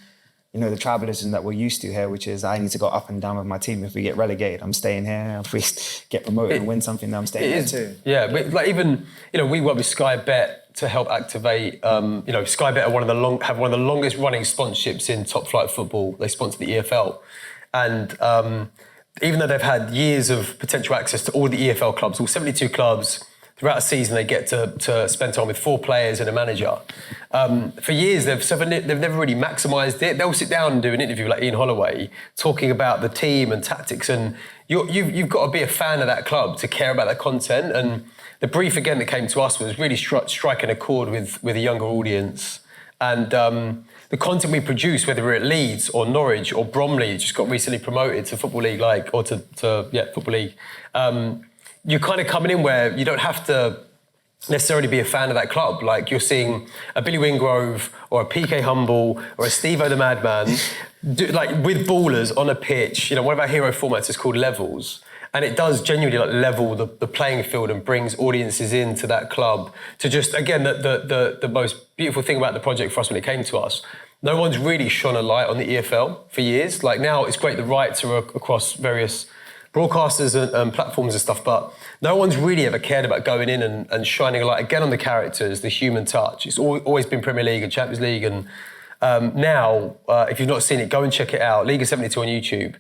S1: the tribalism that we're used to here, which is I need to go up and down with my team. If we get relegated, I'm staying here. If we get promoted and win something, I'm staying here too.
S3: Yeah, but like even, we work with Sky Bet to help activate, Sky Bet have one of the longest running sponsorships in top flight football. They sponsor the EFL. And even though they've had years of potential access to all the EFL clubs, all 72 clubs, throughout a season, they get to spend time with 4 players and a manager. For years, they've never really maximised it. They'll sit down and do an interview like Ian Holloway, talking about the team and tactics, and you've got to be a fan of that club to care about that content. And the brief, again, that came to us was really striking a chord with a younger audience. And the content we produce, whether we're at Leeds or Norwich or Bromley, just got recently promoted to Football League, Football League. You're kind of coming in where you don't have to necessarily be a fan of that club. Like you're seeing a Billy Wingrove or a PK Humble or a Steve-O the Madman, with ballers on a pitch. One of our hero formats is called Levels. And it does genuinely level the playing field and brings audiences into that club to just, again, the most beautiful thing about the project for us when it came to us, no one's really shone a light on the EFL for years. Like now it's great, the rights are across various broadcasters and platforms and stuff, but no one's really ever cared about going in and shining a light again on the characters, the human touch. It's always been Premier League and Champions League, and now, if you've not seen it, go and check it out. League of 72 on YouTube.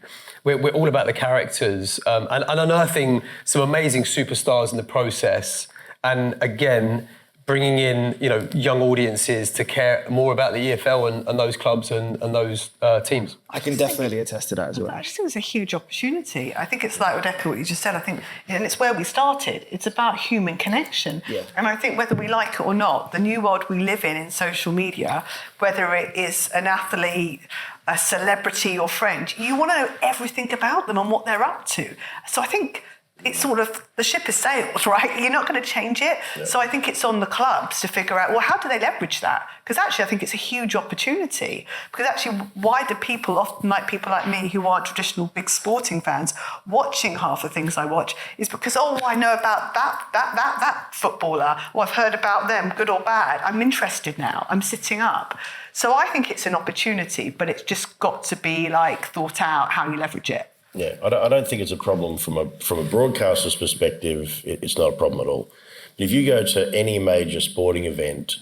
S3: We're all about the characters and unearthing some amazing superstars in the process. And again, bringing in young audiences to care more about the EFL and those clubs and those teams.
S1: I can definitely attest to that as well.
S4: I just think it's a huge opportunity. I think it's like, would echo what you just said. I think, and it's where we started. It's about human connection.
S1: Yeah.
S4: And I think whether we like it or not, the new world we live in social media, whether it is an athlete, a celebrity or friend, you want to know everything about them and what they're up to. So I think it's sort of, the ship has sailed, right? You're not going to change it. Yeah. So I think it's on the clubs to figure out, well, how do they leverage that? Because actually I think it's a huge opportunity. Because actually, why do people, often like people like me who aren't traditional big sporting fans, watching half the things I watch is because, I know about that footballer, or I've heard about them, good or bad. I'm interested now. I'm sitting up. So I think it's an opportunity, but it's just got to be thought out how you leverage it.
S2: Yeah, I don't think it's a problem from a broadcaster's perspective. It's not a problem at all. But if you go to any major sporting event,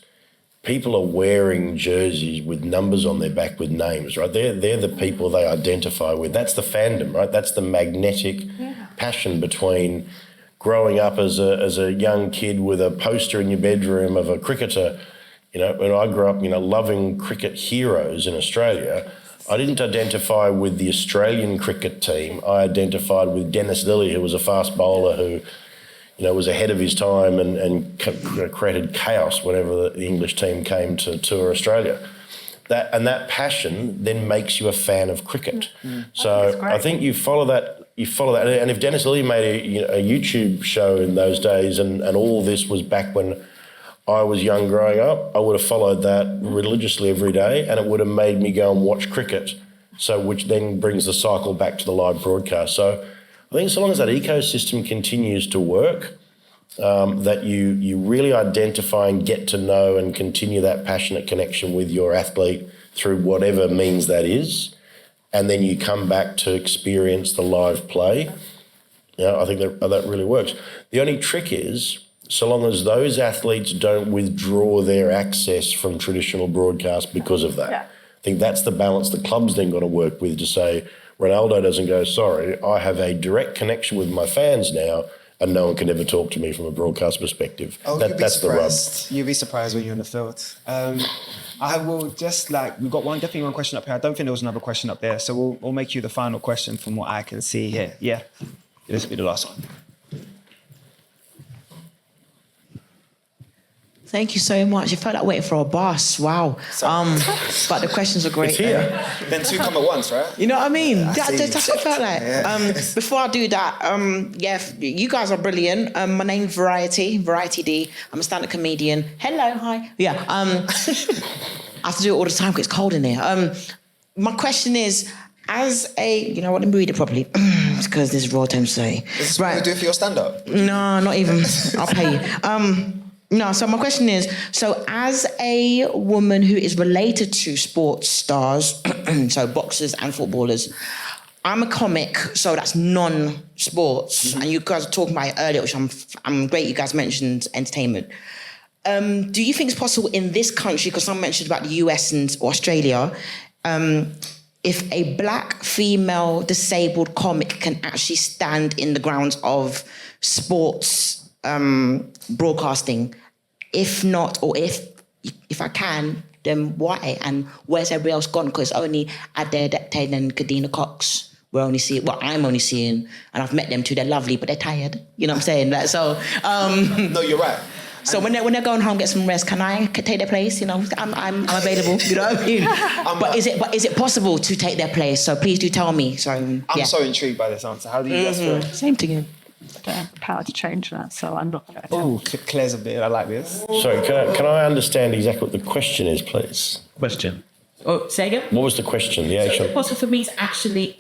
S2: people are wearing jerseys with numbers on their back with names, right? They're the people they identify with. That's the fandom, right? That's the magnetic passion between growing up as a young kid with a poster in your bedroom of a cricketer. When I grew up, loving cricket heroes in Australia, I didn't identify with the Australian cricket team. I identified with Dennis Lillee, who was a fast bowler who, was ahead of his time and created chaos whenever the English team came to tour Australia. That passion then makes you a fan of cricket. So I think you follow that. And if Dennis Lillee made a YouTube show in those days and all this was back when I was young growing up, I would have followed that religiously every day, and it would have made me go and watch cricket, which then brings the cycle back to the live broadcast. So I think so long as that ecosystem continues to work, that you really identify and get to know and continue that passionate connection with your athlete through whatever means that is, and then you come back to experience the live play, I think that really works. The only trick is, so long as those athletes don't withdraw their access from traditional broadcast because of that. Yeah. I think that's the balance the club's then got to work with to say, Ronaldo doesn't go, sorry, I have a direct connection with my fans now and no one can ever talk to me from a broadcast perspective. That's the rub.
S1: You'll be surprised when you're in the field. I will just we've got definitely one question up here. I don't think there was another question up there. So we'll make you the final question from what I can see here. Yeah, this will be the last one.
S16: Thank you so much. I felt like waiting for a bus. Wow. But the questions are great.
S1: It's here. Then two come at once, right?
S16: You know what I mean? That's what it felt like. Yeah. Before I do that, you guys are brilliant. My name's Variety D. I'm a stand-up comedian. Hello, hi. Yeah. I have to do it all the time because it's cold in here. My question is, as a, let me read it properly because this is raw time to say.
S1: Is this what you do for your stand-up?
S16: No, not even. I'll pay you. No, so my question is, so as a woman who is related to sports stars, so boxers and footballers, I'm a comic, so that's non-sports, and you guys were talking about it earlier, which I'm great you guys mentioned entertainment. Do you think it's possible in this country, because someone mentioned about the US and Australia, if a black female disabled comic can actually stand in the grounds of sports broadcasting? If not, or if I can, then why? And where's everybody else gone? Because only Adair, Tate and Kadina Cox I'm only seeing, and I've met them too, they're lovely, but they're tired. You know what I'm saying? Like, so,
S1: no, you're right.
S16: So when they're going home, get some rest, can I take their place? You know, I'm available. You know what I mean? But is it possible to take their place? So please do tell me. So
S1: I'm so intrigued by this answer. How do you guys feel?
S16: Same to you.
S17: I don't have the power to change that, so I'm not going to.
S1: Oh, Claire's a bit. I like this.
S2: Sorry, can I understand exactly what the question is, please?
S18: Question.
S16: Oh, say again?
S2: What was the question? The actual.
S16: So it's possible for me to actually,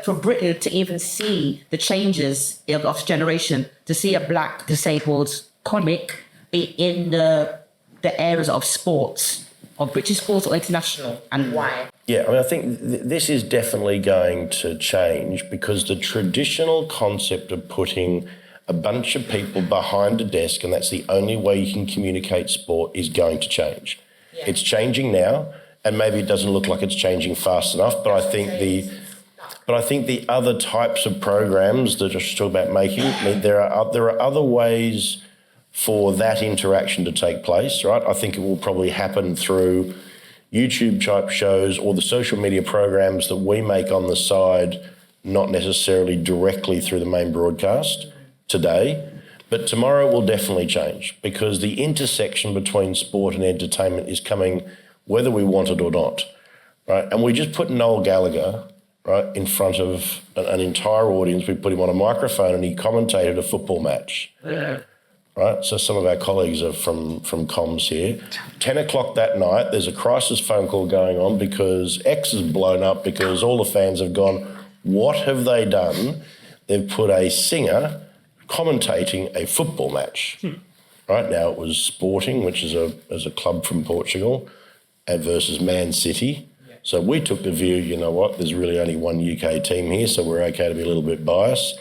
S16: for Britain to even see the changes of this generation, to see a black disabled comic be in the areas of sports, of British sports or international, and why?
S2: Yeah, I mean, I think this is definitely going to change because the traditional concept of putting a bunch of people behind a desk and that's the only way you can communicate sport is going to change. Yeah. It's changing now, and maybe it doesn't look like it's changing fast enough, but I think the other types of programs that I should talk about making, I mean, there are other ways for that interaction to take place, right? I think it will probably happen through YouTube type shows or the social media programs that we make on the side, not necessarily directly through the main broadcast today. But tomorrow it will definitely change because the intersection between sport and entertainment is coming whether we want it or not, right? And we just put Noel Gallagher, right, in front of an entire audience. We put him on a microphone and he commentated a football match. Yeah. Right, so some of our colleagues are from comms here. 10 o'clock that night, there's a crisis phone call going on because X is blown up because all the fans have gone, what have they done? They've put a singer commentating a football match. Right, now it was Sporting, which is a club from Portugal, versus Man City. So we took the view, you know what, there's really only one UK team here, so we're okay to be a little bit biased.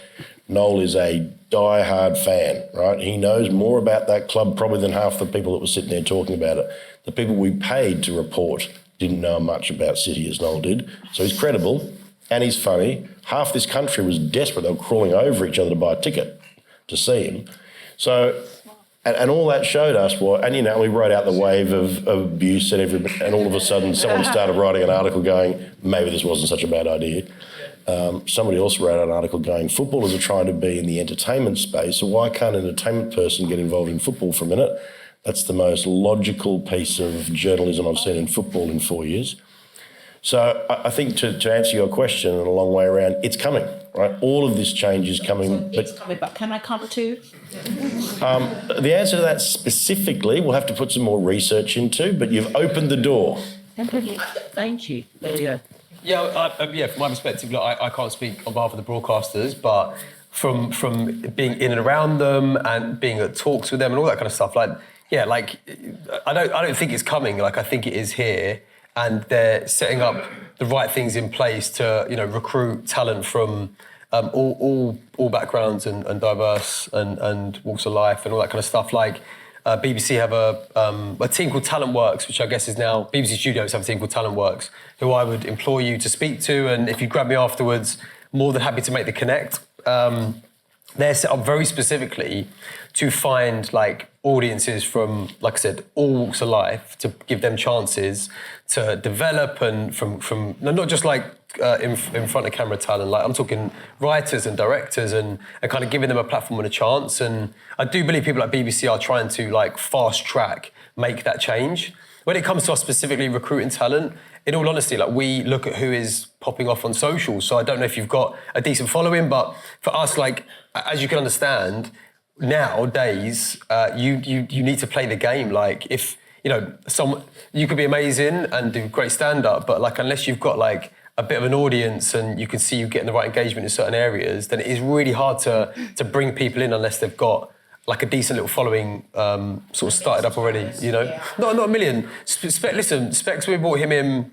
S2: Noel is a die-hard fan, right? He knows more about that club probably than half the people that were sitting there talking about it. The people we paid to report didn't know much about City as Noel did. So he's credible and he's funny. Half this country was desperate. They were crawling over each other to buy a ticket to see him. So, and all that showed us what, and you know, we rode out the wave of abuse and all of a sudden someone started writing an article going, maybe this wasn't such a bad idea. Somebody else wrote an article going, footballers are trying to be in the entertainment space, so why can't an entertainment person get involved in football for a minute? That's the most logical piece of journalism I've seen in football in 4 years. So I think to answer your question in a long way around, it's coming, right? All of this change is coming.
S16: It's coming, but can I come too?
S2: The answer to that specifically, we'll have to put some more research into, but you've opened the door.
S16: Thank you. There you go.
S3: Yeah, from my perspective, look, I can't speak on behalf of the broadcasters, but from being in and around them and being at talks with them and all that kind of stuff, I don't think it's coming. Like, I think it is here, and they're setting up the right things in place to, you know, recruit talent from all backgrounds and diverse and walks of life and all that kind of stuff. Like, BBC have a team called Talent Works, which I guess is now BBC Studios have a team called Talent Works, who I would implore you to speak to. And if you grab me afterwards, more than happy to make the connect. They're set up very specifically to find like audiences from, like I said, all walks of life, to give them chances to develop and from not just like in front of camera talent. Like, I'm talking writers and directors and kind of giving them a platform and a chance. And I do believe people like BBC are trying to like fast track, make that change. When it comes to us specifically recruiting talent, in all honesty, like, we look at who is popping off on social. So I don't know if you've got a decent following, but for us, like, as you can understand, nowadays, you need to play the game. Like, if, you know, you could be amazing and do great stand-up, but like, unless you've got like a bit of an audience and you can see you getting the right engagement in certain areas, then it is really hard to bring people in unless they've got like a decent little following sort of started up already, you know? Yeah. Not a million. Listen, Specs, we brought him in,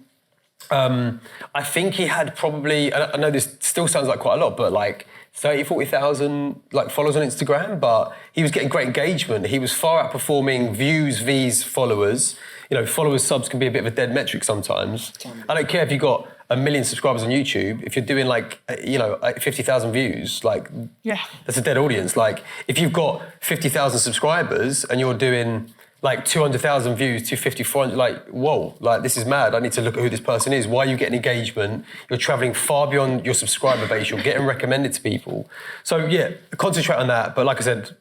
S3: I think he had probably, I know this still sounds like quite a lot, but like 30, 40,000 like followers on Instagram, but he was getting great engagement. He was far outperforming views, V's, followers. You know, followers, subs can be a bit of a dead metric sometimes. I don't care if you got 1 million subscribers on YouTube, if you're doing 50,000 views, that's a dead audience. Like, if you've got 50,000 subscribers and you're doing 200,000 views, 250, 400, whoa, this is mad. I need to look at who this person is. Why are you getting engagement? You're traveling far beyond your subscriber base. You're getting recommended to people. So yeah, concentrate on that. But like I said,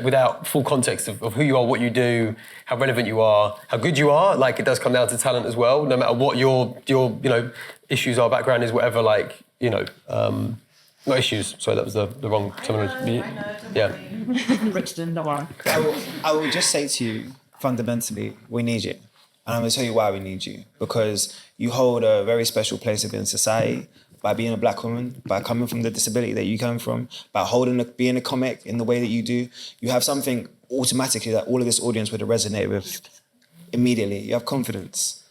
S3: without full context of who you are, what you do, how relevant you are, how good you are, it does come down to talent as well. No matter what your issues are, background is, whatever, not issues. Sorry, that was the wrong terminology. Yeah.
S16: Brixton, don't worry.
S1: I will just say to you, fundamentally, we need you. And I'm going to tell you why we need you. Because you hold a very special place within society by being a black woman, by coming from the disability that you come from, by being a comic in the way that you do. You have something automatically that all of this audience would have resonated with immediately. You have confidence.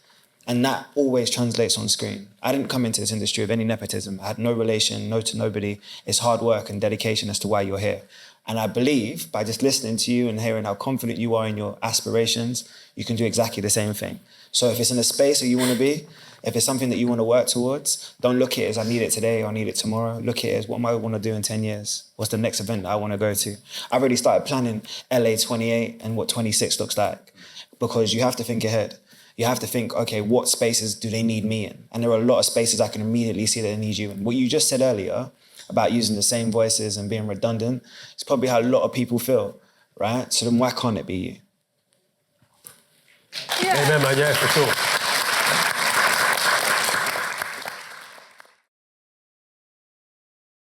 S1: And that always translates on screen. I didn't come into this industry with any nepotism. I had no relation, no to nobody. It's hard work and dedication as to why you're here. And I believe by just listening to you and hearing how confident you are in your aspirations, you can do exactly the same thing. So if it's in a space that you want to be, if it's something that you want to work towards, don't look at it as I need it today or I need it tomorrow. Look at it as what am I want to do in 10 years? What's the next event that I want to go to? I've already started planning LA 28 and what 26 looks like, because you have to think ahead. You have to think, okay, what spaces do they need me in? And there are a lot of spaces I can immediately see that they need you in. What you just said earlier about using the same voices and being redundant, it's probably how a lot of people feel, right? So then why can't it be you?
S3: Yeah, man, yeah, for sure.